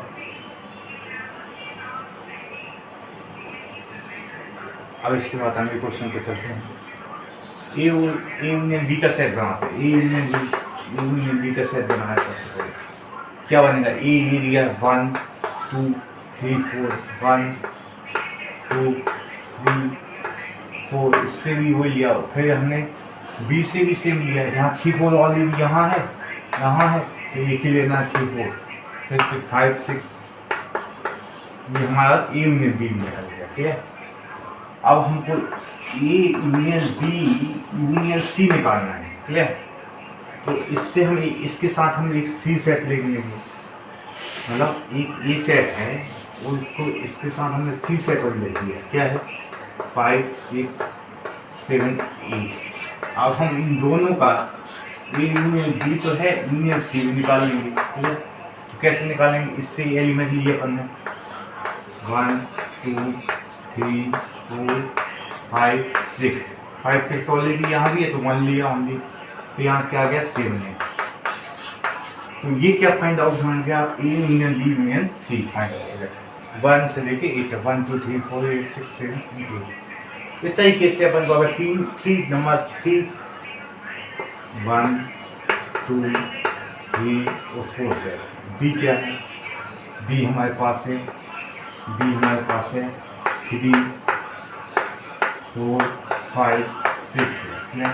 [SPEAKER 1] अब इसके बाद हम क्वेश्चन पे चलते हैं। ए यूनियन बी का सेट बनाते हैं, ए यूनियन बी का सेट बनाया सबसे पहले क्या बनेगा, ए लिया 1 2 3 4 1 2 3 4, इससे भी वही लिया, फिर हमने बी से भी सेम लिया है, यहाँ 3 4 ऑलरेडी यहाँ है तो एक ही लेना है 3 4, फिर से 5 6, ये हमारा ए यूनियन बी में निकल गया, ठीक है। अब हमको A union B union C निकालना है, ठीक है। तो इससे हम इसके साथ हम एक सी सेट लेंगे, मतलब एक ए सेट है और इसके साथ हमने सी सेट और ले लिया, क्या है 5 6 7 8। अब हम इन दोनों का ए यूनियन बी तो है, यूनियन सी भी निकाल लेंगे, ठीक है। तो कैसे निकालेंगे, इससे एलिमेंट लिए अपन ने 1 2 3 4 5 6 ऑलरेडी यहाँ भी है तो 1 लिया हमने, तो यहाँ क्या आ गया 7 है। तो ये क्या फाइंड आउट हो गया, A union B union C find out हो गया 1 से लेके 8 तक, 1 2 3 4 8 6 7 8। इस तरीके से अपन को अगर तीन नंबर 3 1 2 3 और 4 से बी क्या है, बी हमारे पास है 3 4 5 6 है।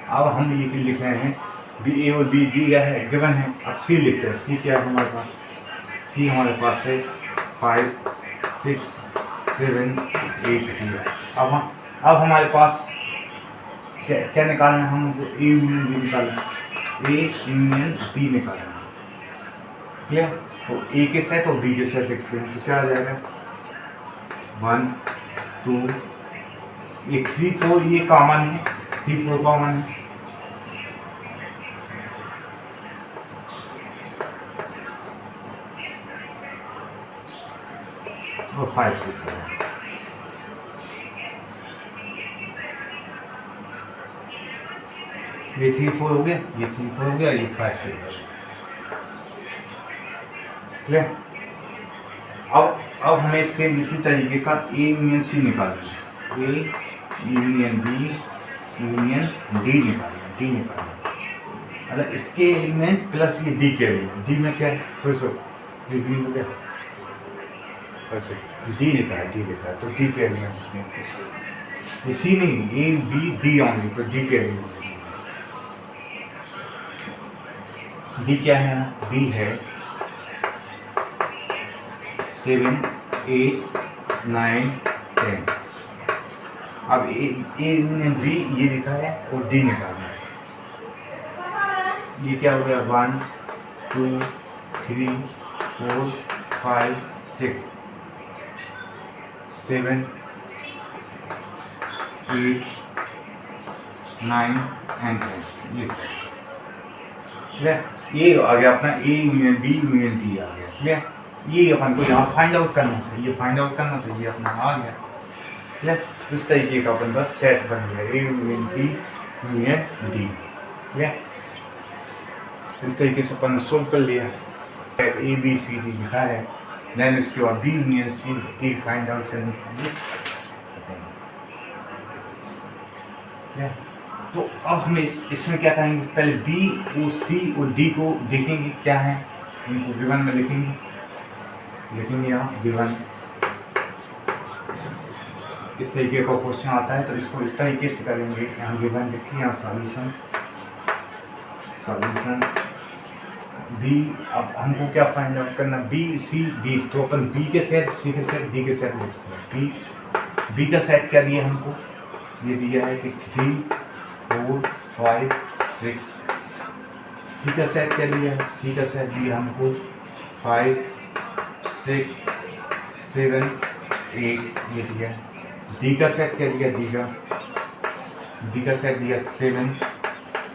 [SPEAKER 1] अब हम ये लिख रहे हैं बी ए और बी डी क्या है गिवन है। अब सी लिखते हैं, सी क्या है हमारे पास, सी हमारे पास है 5 6 7 8 है। अब हमारे पास क्या निकालना है, हमको ए यूनियन बी निकालना है, ए यूनियन बी निकालना है, क्लियर। तो ए के सेट और बी के सेट देखते हैं, तो क्या आ जाएगा 1 2 ये 3 4 ये कॉमन है, 3 4 कॉमन है, और 5 6 है। ये 3 4 हो गया, ये 3 4 हो गया, ये 5 6 हो गया। क्लियर? अब हमें सेम इसी तरीके का ए यूनियन सी निकालना है, A union B union D निकालना है। मतलब इसके एलिमेंट प्लस ये डी के एलिमेंट, डी में क्या है, सॉरी ये डी हो गया, डी लिखा है, तो डी के एलिमेंट, ये सी नहीं, ए बी डी ओनली, तो डी के एलिमेंट। डी क्या है, डी है 7 8 9 10। अब ए यूनियन बी ये लिखा है और डी निकालना है। ये क्या हो गया 1 2 3 4 5 6 7 8 9 एंड 10। ये क्लियर? ये आ गया अपना A union B union D आ गया। क्लियर? ये अपन को यहाँ फाइंड आउट करना था, ये फाइंड आउट करना था, ये अपना आ गया। क्लियर? इस तरीके का अपन का सेट बन गया, A union B union D. Clear? इस तरीके से अपन सोल्व कर लिया, ए बी सी डी लिखा है, देन इसके बाद B union C D find out करने के लिए। तो अब हमें इसमें क्या करेंगे, पहले बी और सी और डी को देखेंगे क्या है, इनको गिवन में लिखेंगे यहाँ गिवन। इस तरीके का क्वेश्चन आता है तो इसको इस तरीके से करेंगे, यहाँ गिवन लिखिए, यहाँ सॉल्यूशन बी। अब हमको क्या फाइंड आउट करना, बी सी डी, तो अपन बी के सेट सी के सेट डी के सेट लिखते हैं। बी का सेट क्या दिया हमको, ये दिया है कि 3 4 5 6। सी का सेट क्या दिया है, सी का सेट दिया हमको 5 6 7 8 ये दिया है। डी का सेट क्या दिया, डी का सेट दिया 7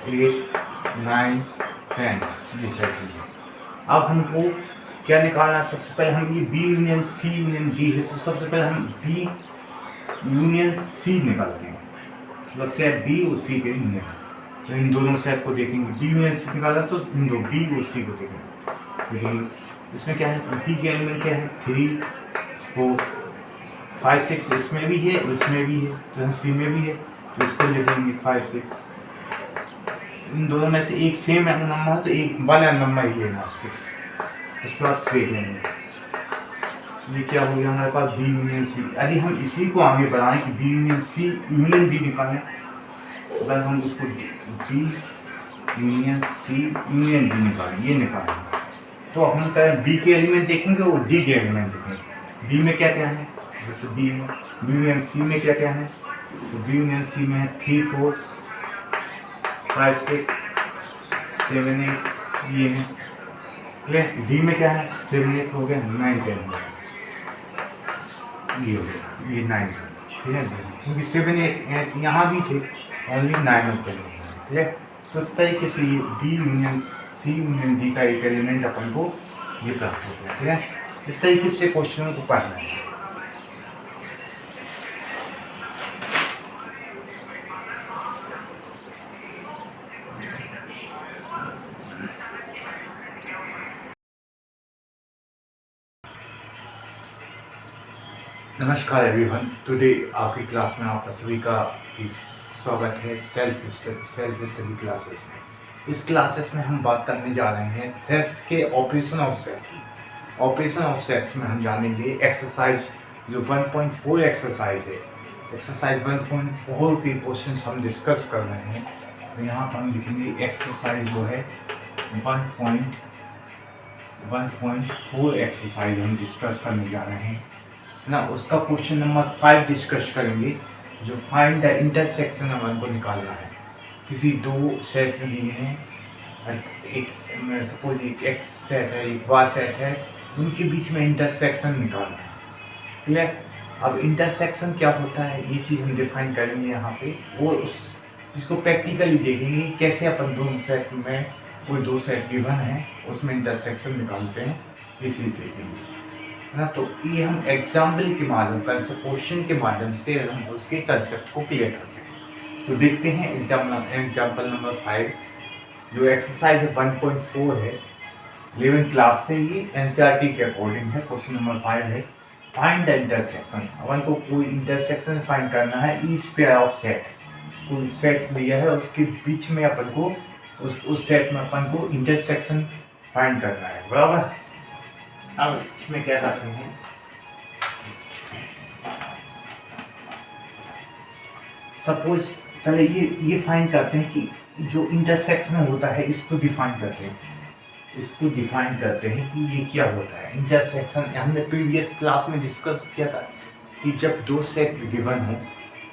[SPEAKER 1] 8 9 10 ये सेट दिया। अब हमको क्या निकालना, सबसे पहले हम ये B union C union D है, तो सबसे पहले हम बी यूनियन सी निकालते हैं, मतलब सेट बी और सी के यूनियन। तो इन दोनों सेट को देखेंगे, बी यूनियन सी निकाला तो इन दो बी और सी को देखेंगे। लेकिन इसमें क्या है, बी के एलिमेंट क्या है 3 4 5 6, इसमें भी है और इसमें भी है, तो सी में भी है, तो इसको लिखेंगे 5 6। इन दोनों में से एक सेम नंबर है तो एक वाला नंबर ही लेना 6, इसके बाद 6 लेंगे। ये क्या हो गया हमारे पास बी यूनियन सी। यदि हम इसी को आगे बढ़ाएं कि B union C union D निकालें, अगर हम उसको B union C union D निकालें, ये निकालें, तो हम कहें बी के एलिमेंट देखेंगे और डी के एलिमेंट देखेंगे। बी में क्या क्या है, जैसे बी यूनियन सी में क्या क्या है, तो बी यूनियन सी में है 3 4 5 6 7 8 ये है। क्लियर? डी में क्या है 7 8 हो गया, 9 10 हो गया, ये हो गया, ये 9। ठीक है, क्योंकि 7 8 यहाँ भी थे, ओनली 9 और 10। ठीक है, तो इस तरीके से ये B union C union D का एक एलिमेंट अपन को ये प्राप्त हो गया। ठीक है, इस तरीके से क्वेश्चनों को पढ़ना है। नमस्कार एवरीवन, टुडे आपकी क्लास में आपका सभी का स्वागत है सेल्फ स्टडी क्लासेस में। इस क्लासेस में हम बात करने जा रहे हैं सेट्स के ऑपरेशन ऑफ सेट्स की। ऑपरेशन ऑफ सेट्स में हम जानेंगे एक्सरसाइज जो 1.4 एक्सरसाइज है, एक्सरसाइज 1.4 के क्वेश्चन हम डिस्कस कर रहे हैं। तो यहाँ पर हम लिखेंगे एक्सरसाइज जो है 1.4 एक्सरसाइज हम डिस्कस करने जा रहे हैं ना। उसका क्वेश्चन नंबर 5 डिस्कस करेंगे, जो फाइंड द इंटरसेक्शन अपन को निकालना है। किसी दो सेट दिए हैं एक सपोज एक एक्स सेट है, एक वाई सेट है, उनके बीच में इंटरसेक्शन निकालना है। क्लियर? अब इंटरसेक्शन क्या होता है, ये चीज़ हम डिफाइन करेंगे यहाँ पे, वो उस जिसको प्रैक्टिकली देखेंगे कैसे अपन दोनों सेट में कोई दो सेट गिवन है उसमें इंटरसेक्शन निकालते हैं, ये चीज़ देखेंगे, है ना। तो ये हम एग्जाम्पल के माध्यम क्वेश्चन के माध्यम से हम उसके कंसेप्ट को क्लियर करते हैं। तो देखते हैं एग्जाम्पल नंबर 5, जो एक्सरसाइज है 1.4 है, 11th क्लास से, ये एनसीईआरटी के अकॉर्डिंग है। क्वेश्चन नंबर 5 है, फाइंड द इंटरसेक्शन। अपन को कोई इंटरसेक्शन फाइंड करना है ईच पेयर ऑफ सेट, कोई सेट दिया है उसके बीच में अपन को उस सेट में अपन को इंटरसेक्शन फाइंड करना है, बराबर। अब इसमें क्या करते हैं, सपोज पहले ये फाइंड करते हैं कि जो इंटरसेक्शन होता है इसको डिफाइन करते हैं, कि ये क्या होता है इंटरसेक्शन। हमने प्रीवियस क्लास में डिस्कस किया था कि जब दो सेट गिवन हो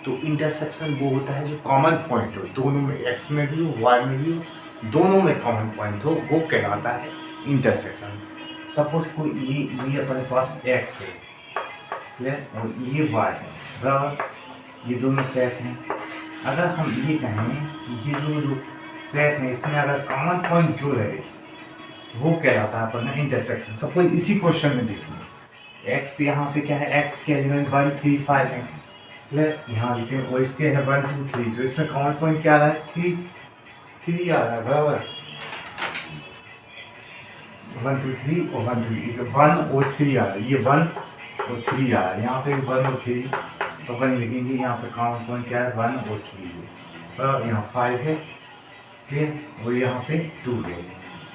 [SPEAKER 1] तो इंटरसेक्शन वो होता है जो कॉमन पॉइंट हो, दोनों में, एक्स में भी हो वाई में भी हो, दोनों में कॉमन पॉइंट हो, वो कहलाता है इंटरसेक्शन। सपोज कोई ये अपने पास एक्स है, क्लियर, और ये वाई है, बराबर, ये दोनों सेट हैं। अगर हम ये कहें कि ये जो सेट है इसमें अगर कॉमन पॉइंट जो रहे वो कहलाता है अपन इंटरसेक्शन। सपोज इसी क्वेश्चन में देख लो, एक्स यहाँ पे क्या है, एक्स के एलिमेंट 1 3 5 है, क्लियर, यहाँ लिखे, और इसके है 1 2 3, तो इसमें कॉमन पॉइंट क्या आ रहा है, 3 आ रहा है, बराबर, 1 2 3 और 1 3, 1 और 3 आ रहा है, ये 1 और 3 आ रहा है, यहाँ पे 1 और 3, तो अपन लिखेंगे यहाँ पे कॉमन पॉइंट क्या है, 1 और 3 है, और यहाँ 5 है, क्लियर, और यहाँ पे 2 है।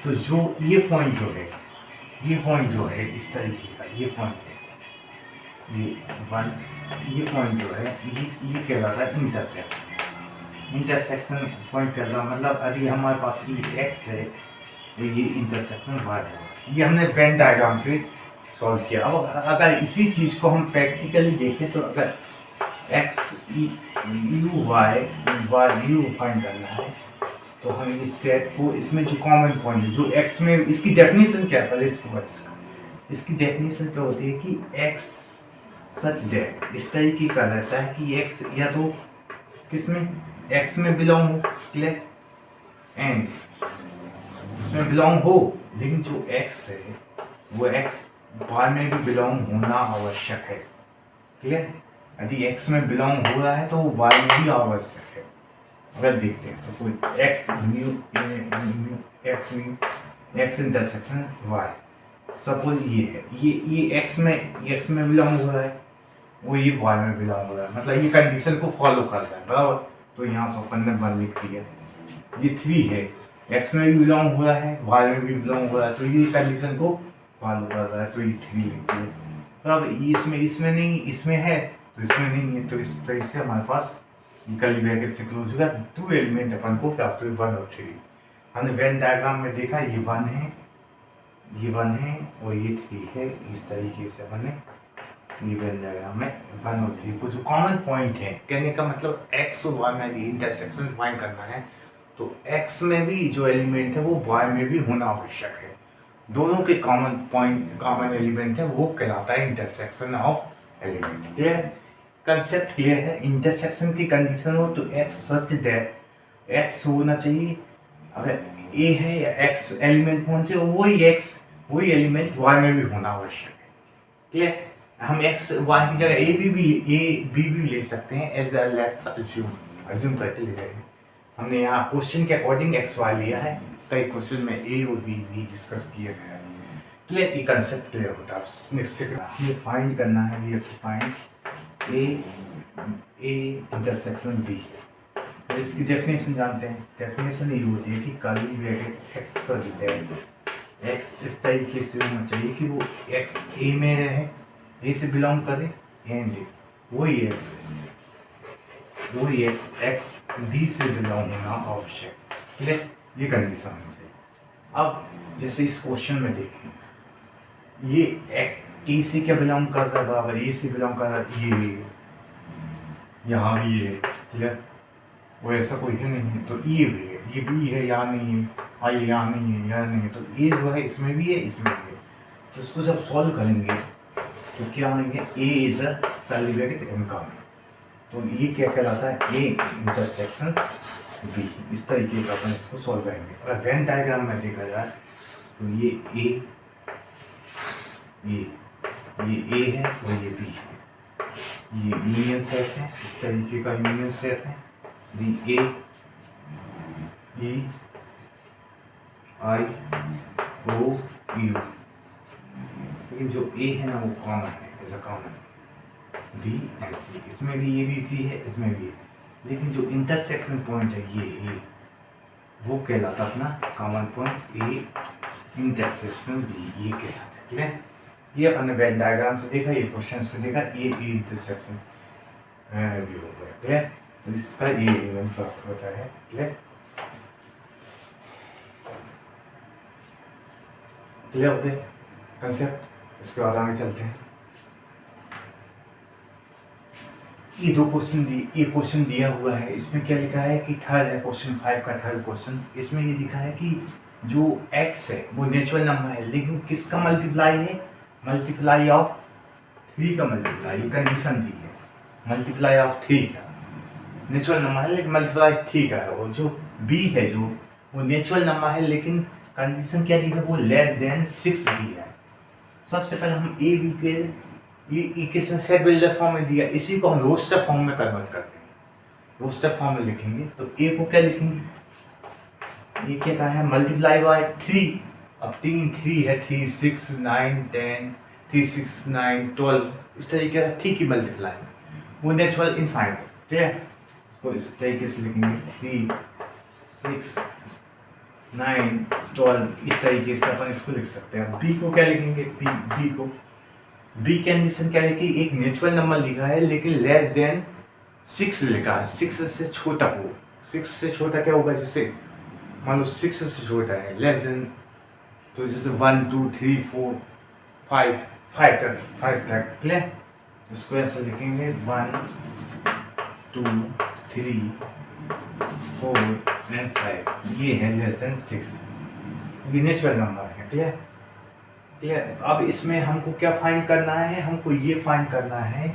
[SPEAKER 1] तो जो ये पॉइंट जो है इस तरीके का, ये पॉइंट है, ये पॉइंट जो है ये कहलाता है इंटरसेक्शन पॉइंट कहलाता, मतलब अभी हमारे पास ये एक्स है और ये इंटरसेक्शन वाई है। ये हमने वेन डायग्राम से सॉल्व किया। अब अगर इसी चीज़ को हम प्रैक्टिकली देखें तो अगर x you why you find करना है तो हमें इस सेट को, इसमें जो कॉमन पॉइंट है जो एक्स में, इसकी डेफिनेशन क्या है, पहले इसकी डेफिनेशन क्या होती है कि एक्स सच दैट, इस तरीके का रहता है कि एक्स या तो किसमें, एक्स में बिलोंग हो, क्लियर, एंड इसमें बिलोंग हो, लेकिन जो एक्स है वो एक्स वाई में भी बिलोंग होना आवश्यक है, क्लियर। यदि एक्स में बिलोंग हो रहा है तो वाई में भी आवश्यक है। अगर देखते हैं suppose X intersection Y, suppose ये है, ये एक्स में बिलोंग हो रहा है, वो ये वाई में बिलोंग हो रहा है, मतलब ये कंडीशन को फॉलो करता है, बराबर। तो यहाँ पर अपन ने 1 लिख दिया। ये 3 है, एक्स में भी बिलोंग हो रहा है, वाई में भी बिलोंग हो रहा है, तो ये कंडीशन को फॉलो कर रहा है, तो ये 3 लिख दिया। बराबर, इसमें नहीं, इसमें है तो इसमें नहीं है, तो इस तरह से हमारे पास कर्ली ब्रैकेट से क्लोज होगा, 2 एलिमेंट अपन को प्राप्त हुए, 1 और 3। हमने वेन डायग्राम में देखा ये 1 है, और ये 3 है, इस तरीके से हमने ये वेन डायग्राम में 1 और 3 को जो कॉमन पॉइंट है, कहने का मतलब एक्स और वाई में भी इंटरसेक्शन फाइंड करना है, तो एक्स में भी जो एलिमेंट है वो वाई में भी होना आवश्यक है। दोनों के कॉमन एलिमेंट है वो कहलाता है intersection of element, clear, concept clear है। इंटरसेक्शन की कंडीशन हो तो एक्स सच दैट एक्स होना चाहिए, अगर ए है या एक्स एलिमेंट होना चाहिए, वही एलिमेंट वाई में भी होना आवश्यक है, क्लियर। हम एक्स वाई की जगह ए बी भी ले सकते हैं, एज अ लेट्स अज्यूम करके ले जाएंगे। हमने यहाँ क्वेश्चन के अकॉर्डिंग एक्स वाई लिया है, कई क्वेश्चन में ए और बी भी डिस्कस किया गया है, क्लियर, ये कंसेप्ट क्लियर होता है। नेक्स्ट से हमें फाइंड करना है, we have to find A intersection B. तो इसकी डेफिनेशन जानते हैं, डेफिनेशन ये होती है कि curly bracket x such that x इस तरीके से होना चाहिए कि वो एक्स ए में रहे, ए से बिलोंग करे, एंड वही एक्स एक्स बी से बिलोंग होना आवश्यक, क्लियर, ये कंडीशन होनी चाहिए। अब जैसे इस क्वेश्चन में देखें, ये ए से क्या बिलोंग करता है, बराबर ए से बिलोंग करता है, ये यहाँ भी है, क्लियर, वो ऐसा कोई है नहीं, तो ये भी है, ये बी है, यहाँ नहीं है, और ये यहाँ नहीं है, यहाँ नहीं है, तो ए जो है इसमें भी है, इसमें भी है। तो इसको जब सॉल्व करेंगे तो क्या होंगे, A is a curly bracket M का में, तो ये क्या कहलाता है, ए इंटरसेक्शन बी। इस तरीके का अपन इसको सॉल्व करेंगे। अगर वेन डायग्राम में देखा जाए तो ये ए है और ये बी है, ये यूनियन सेट है, इस तरीके का यूनियन सेट है, दी ए ई आई ओ यू। लेकिन जो ए है ना वो कॉमन है, as a common, B and C, इसमें भी ये बी सी है, इसमें भी है, लेकिन जो इंटरसेक्शन पॉइंट है ये ए, वो कहलाता अपना common point A intersection B, ये कहलाता है। ठीक है, ये अपने वेन डायग्राम से देखा, ये क्वेश्चन से देखा, ए इंटरसेक्शन भी हो गया। ठीक है, तो इसका ये इवन फर्क होता है। ठीक है, क्लियर हो गए कंसेप्ट। इसके बाद आगे चलते हैं। ये दो क्वेश्चन ये क्वेश्चन दिया हुआ है, इसमें क्या लिखा है कि थर्ड है, क्वेश्चन 5 का थर्ड क्वेश्चन। इसमें ये लिखा है कि जो x है वो नेचुरल नंबर है, लेकिन किसका मल्टीप्लाई है, मल्टीप्लाई ऑफ 3 का मल्टीप्लाई, कंडीशन दी है, मल्टीप्लाई ऑफ 3 का। नेचुरल नंबर है लेकिन मल्टीप्लाई 3 का है। और जो b है जो वो नेचुरल नंबर है, लेकिन कंडीशन क्या दी है, वो लेस देन 6 दी है। सबसे पहले हम ए बी के ये इक्वेशन सेट बिल्डर फॉर्म में दिया, इसी को हम रोस्टर फॉर्म में कन्वर्ट करते हैं, रोस्टर फॉर्म में लिखेंगे। तो ए को क्या लिखेंगे, ये क्या कहा है, मल्टीप्लाई बाय 3। अब 3 है, 3 6 9 10, 3 6 9 12, इस तरीके का 3 की मल्टीप्लाई, वो नेचुरल इनफाइनाइट है। ठीक है, इसको इस तरीके से लिखेंगे 3 6 9 12, इस तरीके से अपन इसको लिख सकते हैं। बी को क्या लिखेंगे, बी को बी कंडीशन क्या है कि एक नेचुरल नंबर लिखा है लेकिन लेस देन 6 लिखा है, 6 से छोटा हो। 6 से छोटा क्या होगा, जैसे मान लो 6 से छोटा है, लेस देन, तो जैसे 1 2 3 4 5 तक। क्लियर, इसको ऐसे लिखेंगे 1 2 3 4 एंड 5, ये है लेस देन 6, ये नेचुरल नंबर है। क्लियर, अब इसमें हमको क्या फाइंड करना है, हमको ये फाइंड करना है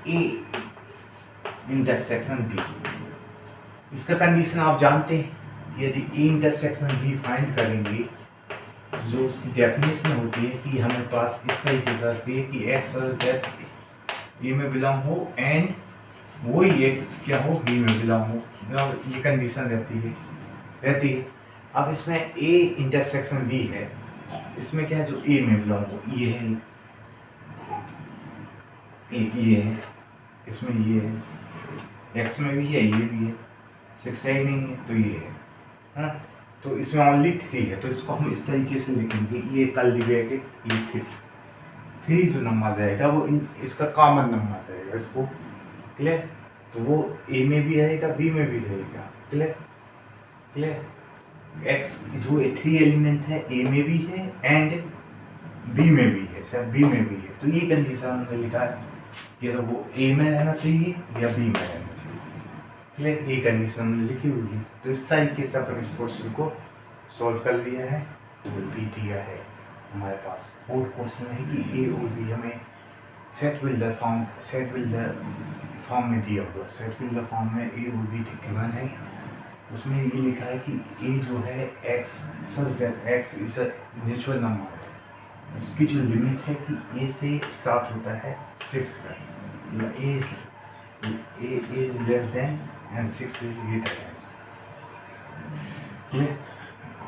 [SPEAKER 1] ए इंटरसेक्शन बी। इसका कंडीशन आप जानते हैं, यदि ए इंटरसेक्शन बी फाइंड करेंगे, जो उसकी डेफिनेशन होती है कि हमारे पास इस तरीके से आती है कि एक्स सच दैट ए में बिलोंग हो एंड वही एक्स क्या हो, बी में बिलोंग हो, ये कंडीशन रहती है। अब इसमें ए इंटरसेक्शन बी है, इसमें क्या है, जो ए में बिलोंग हो, ये है, ये है, इसमें ये है, एक्स में भी है, ये भी है, 6 है ही नहीं है तो ये है, हाँ। तो इसमें ओनली 3 है, तो इसको हम इस तरीके से लिखेंगे, ये कर्ली ब्रैकेट, ये 3 जो नंबर रहेगा वो इसका कॉमन नंबर रहेगा इसको। क्लियर, तो वो ए में भी रहेगा, बी में भी रहेगा। क्लियर, एक्स जो 3 एलिमेंट है ए में भी है एंड बी में भी है, सर बी में भी है, तो ये कंडीशन हमने लिखा है कि तो वो ए में रहना चाहिए या बी में रहना चाहिए। क्लियर, ये कंडीशन हमने लिखी हुई है। तो इस तरीके से अपन इस क्वेश्चन को सॉल्व कर लिया है। तो बी दिया है हमारे पास। फोर्थ क्वेश्चन है कि ए और बी हमें सेट बिल्डर फॉर्म में दिया हुआ, सेट बिल्डर फॉर्म में ए और बी गिवन है। उसमें ये लिखा है कि ए जो है x such that x is a natural number है, उसकी जो लिमिट है कि a से स्टार्ट होता है 6 तक, a is less than and 6 is greater than. Clear,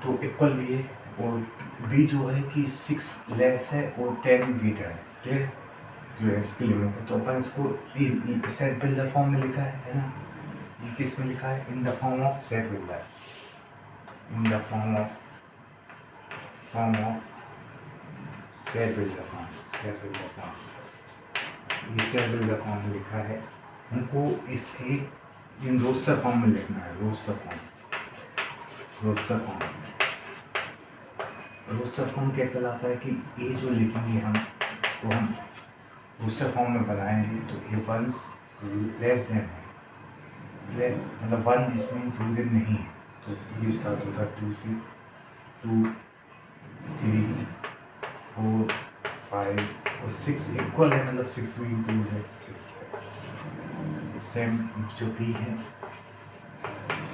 [SPEAKER 1] तो इक्वल भी है, और b जो है कि 6 लेस है और 10 ग्रेटर है। क्लियर, जो है इसकी लिमिट है। तो अपन इसको सेट बिल्डर फॉर्म में लिखा है ना, ये किस में लिखा है, in the form of set builder, in the form of set builder form, ये सेट बिल्डर फॉर्म में लिखा है। हमको इसके इन रोस्टर फॉर्म में लिखना है, रोस्टर फॉर्म क्या कहलाता है कि ए जो लिखेंगे हम, इसको हम रोस्टर फॉर्म में बनाएंगे तो ए 1 लेस देन है, मतलब 1 इसमें इंक्लूडेड नहीं है, तो ये स्टार्ट होता है 2 से, 2, 3, 4, 5 और 6 इक्वल है, मतलब 6 भी इंक्लूड है, 6 सेम जो बी है,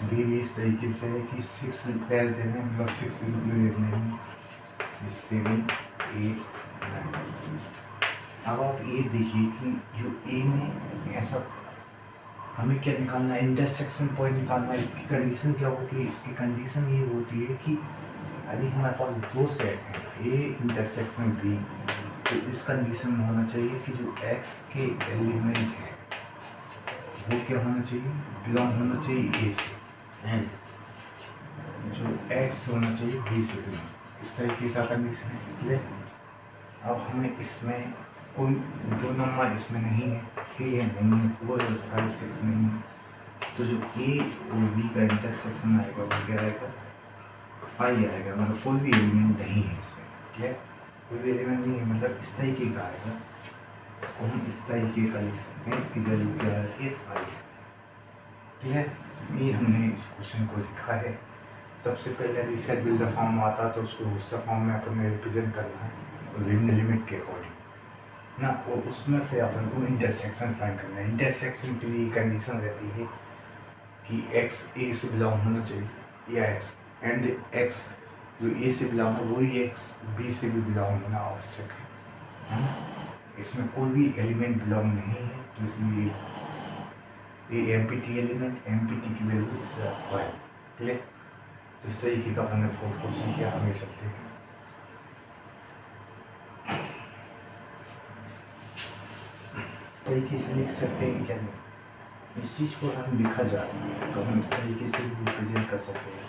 [SPEAKER 1] बी भी इस तरीके से है कि 6 प्लस देना है, मतलब 6 इंक्लूडेड नहीं, 7, 8, 9। अब आप ये देखिए कि जो ए में ऐसा हमें क्या निकालना है, इंटरसेक्शन पॉइंट निकालना है। इसकी कंडीशन क्या होती है, इसकी कंडीशन ये होती है कि यदि हमारे पास दो सेट हैं ए इंटरसेक्शन बी, तो इस कंडीशन में होना चाहिए कि जो एक्स के एलिमेंट हैं वो क्या होना चाहिए, बिलोंग होना चाहिए ए से, एंड जो एक्स होना चाहिए बी से बिलोंग। इस तरीके का कंडीशन है, क्लियर। अब हमें इसमें कोई दो नंबर इसमें नहीं है, ए है नहीं है, 4 और 5, 6 नहीं है, तो जो ए और बी का इंटरसेक्शन आएगा वो क्या आएगा, 5 आएगा, मतलब कोई भी एलिमेंट नहीं है इसमें, क्या कोई भी एलिमेंट नहीं है, मतलब इस तरीके का आएगा। इसको हम इस तरीके का लिख सकते हैं, इसकी वैल्यू क्या है, 5। ठीक है, ये हमने इस क्वेश्चन को लिखा है। सबसे पहले यदि सेट बिल्डर फॉर्म में आता तो उसको बूस्टर फॉर्म में अपन रिप्रेजेंट करना है लिमिट के अकॉर्डिंग ना, और उसमें फिर अपन को इंटरसेक्शन फाइंड करना है। इंटरसेक्शन के लिए कंडीशन रहती है कि एक्स ए से बिलोंग होना चाहिए, या एक्स एंड एक्स जो ए से बिलोंग है वही एक्स बी से भी बिलोंग होना आवश्यक है ना। इसमें कोई भी एलिमेंट बिलोंग नहीं है, तो इसलिए ये एमपीटी एलिमेंट, एमपीटी की वैल्यू इस 5, क्लियर। तो इस तरीके का अपने 4th क्वेश्चन क्या हमें चलते हैं। तरीके से लिख सकते हैं क्या नहीं, इस चीज़ को हम लिखा जाए तो हम इस तरीके से भी रिप्रेजेंट कर सकते हैं।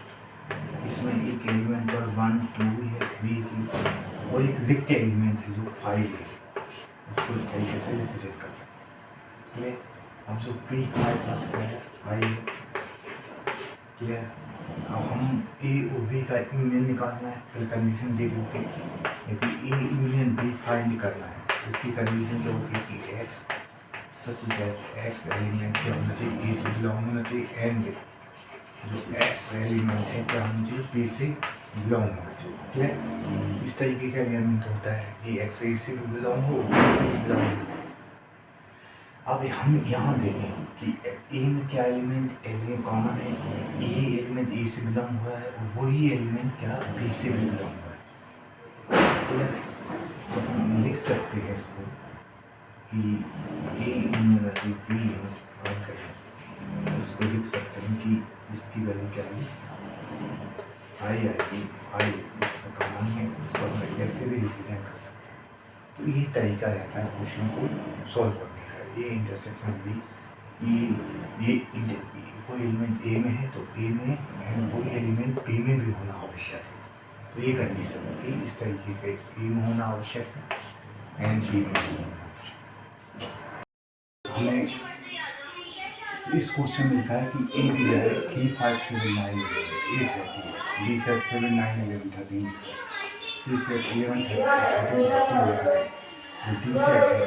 [SPEAKER 1] इसमें एक एलिमेंट पर 1, 2 है, 3 है, और एक रिक्त एलिमेंट है जो 5 है, इसको इस तरीके से रिप्रेजेंट कर सकते हैं, क्लियर। अब जो पी हमारे पास है 5, क्लियर। अब हम ए और बी का यूनियन निकालना है, फिर कंडीशन देख लेते हैं। यदि ए यूनियन बी फाइंड करना है तो उसकी कंडीशन क्या होगी कि X such that x element क्या होना चाहिए, ए से बिलोंग होना चाहिए, एंड जो एक्स एलिमेंट है क्या होना चाहिए, बी से बिलोंग होना चाहिए, क्लियर। इस तरीके का एलिमेंट होता है कि एक्स ए से भी बिलोंग हो, बी से भी बिलोंग हो। अब हम यहाँ देखें कि ए में क्या एलिमेंट कॉमन है, ये एलिमेंट ए से बिलोंग हुआ है, वही एलिमेंट क्या बी से भी बिलोंग हुआ है, तो हम लिख सकते हैं इसको कि ए यूनियन बी फाइंड करें, तो इसको लिख सकते हैं कि इसकी वैल्यू क्या है, 5 आएगी, 5 इसका कॉमन है, इसको हम ऐसे भी रिप्रेजेंट कर सकते हैं। तो ये तरीका रहता है क्वेश्चन को सॉल्व करने। ये इंटरसेक्शन बी, ये कोई एलिमेंट ए में है तो ए में, एंड कोई एलिमेंट बी में भी होना आवश्यक है, तो ये कंडीशन है इस तरीके के, ए में होना आवश्यक है एंड बी में होना आवश्यक। हमने इस क्वेश्चन में लिखा है कि ए दिया है 3, 5, 7, 9, ए सेट है, बी सेट 7, 9, 11, 13, सी सेट 11, 13, डी सेट है,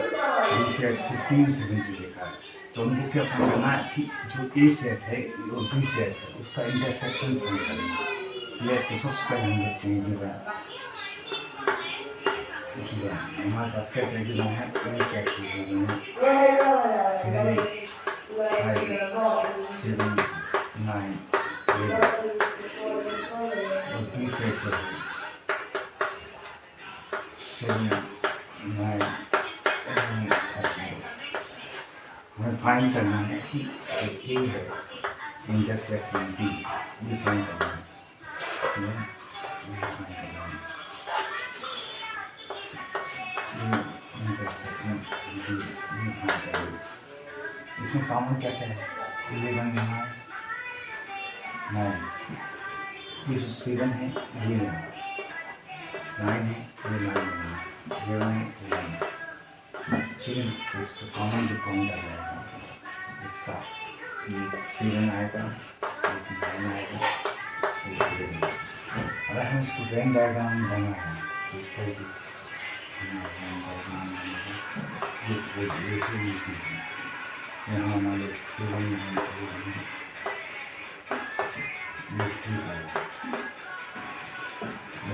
[SPEAKER 1] डी सेट 15, 17 लिखा है। तो उनको क्या करना है कि जो ए सेट है और बी सेट है उसका इंटरसेक्शन फाइंड करना है, क्लियर। तो सबसे पहले हम देखते हैं हमारे पास क्या है, ए सेट है 3, 5, 7, 9, 11 और बी सेट जो है 7, 9, हमें फाइंड करना है कि ए है इंटरसेक्शन बी, ये फाइंड करना है, इंटरसेक्शन बी ये फाइंड करना है। इसमें कॉमन क्या क्या है, 11 यहाँ 9, ये जो 7 है ये 9 है, ये 9 है, 11 है, 11 फिर इसको कॉमन जो काउंट आ जाएगा इसका 7 आएगा, 9 आएगा, अगर हम इसको वेन डायग्राम बनाना है तो इस तरह की यहाँ हमारे 7, 9, 11,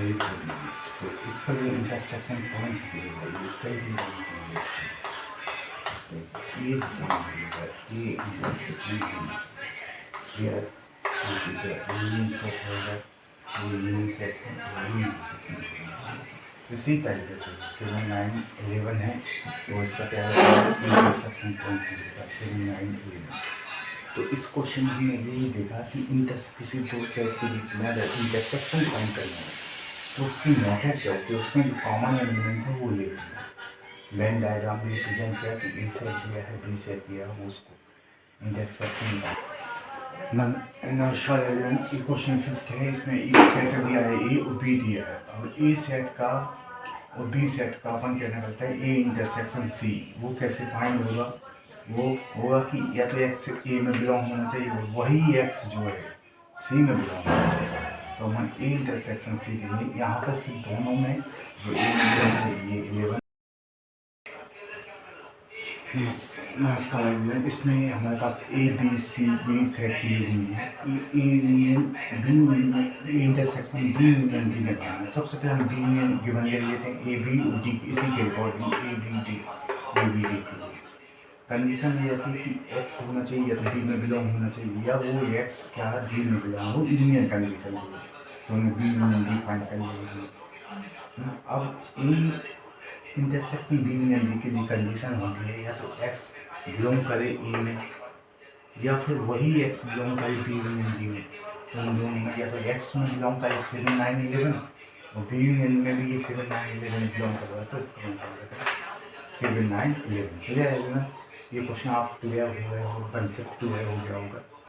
[SPEAKER 1] वेरी गुड। तो इसका जो इंटरसेक्शन पॉइंट मिलेगा इसका ही ये intersection here which is a union set होगा, ये union set है, ये intersection होगा। इसी तरीके से 7 9 11 है तो इसका क्या होगा इंटरसेक्शन पॉइंट मिलेगा 7 9 11। तो इस क्वेश्चन में हमने यही देखा कि किसी दो सेट के बीच में अगर इंटरसेक्शन पॉइंट करना है तो उसकी मेथड क्या होती है, उसमें जो कॉमन एलिमेंट है वो लेते हैं। वेन डायग्राम में रिप्रेजेंट किया कि ए सेट दिया है बी सेट दिया है वो उसको इंटरसेक्शन का क्वेश्चन 5 है। इसमें एक सेट दिया है ए और बी दिया है और ए सेट का और बी सेट का अपन कहना करता है ए इंटरसेक्शन सी। वो कैसे फाइंड होगा, वो होगा कि या तो एक्स ए में बिलोंग होना चाहिए वही एक्स जो है सी में बिलोंग होना चाहिए। तो हम ए इंटरसेक्शन सी के लिए यहाँ पर सी दोनों में जो ए में बिलोंग है ये 11 नमस्कार। इसमें हमारे पास A B C B set दी हुई है। A union B union A intersection B union D निकालना है। सबसे पहले हम बी यूनियन गिवन ले लेते हैं ए बी और डी, इसी के अकॉर्डिंग ए बी डी के लिए कंडीशन ये रहती है कि एक्स होना चाहिए या तो बी में बिलोंग होना चाहिए या वो एक्स क्या डी में बिलोंग हो, यूनियन कंडीशन के लिए तो हमें बी यूनियन डी फाइंड कर लेंगे। अब A intersection B union D के लिए कंडीशन होती है या तो एक्स बिलोंग करे ए में या फिर वही एक्स बिलोंग करे बी यूनियन डी में। तो हम दोनों में या तो एक्स में बिलोंग करे 7 9 11 और बी यूनियन में भी ये 7 9 11 बिलोंग कर रहा है तो इसका आंसर होगा 7 9 11। क्लियर है ना? ये क्वेश्चन आप क्लियर हुआ है और कंसेप्ट क्लियर हो गया होगा।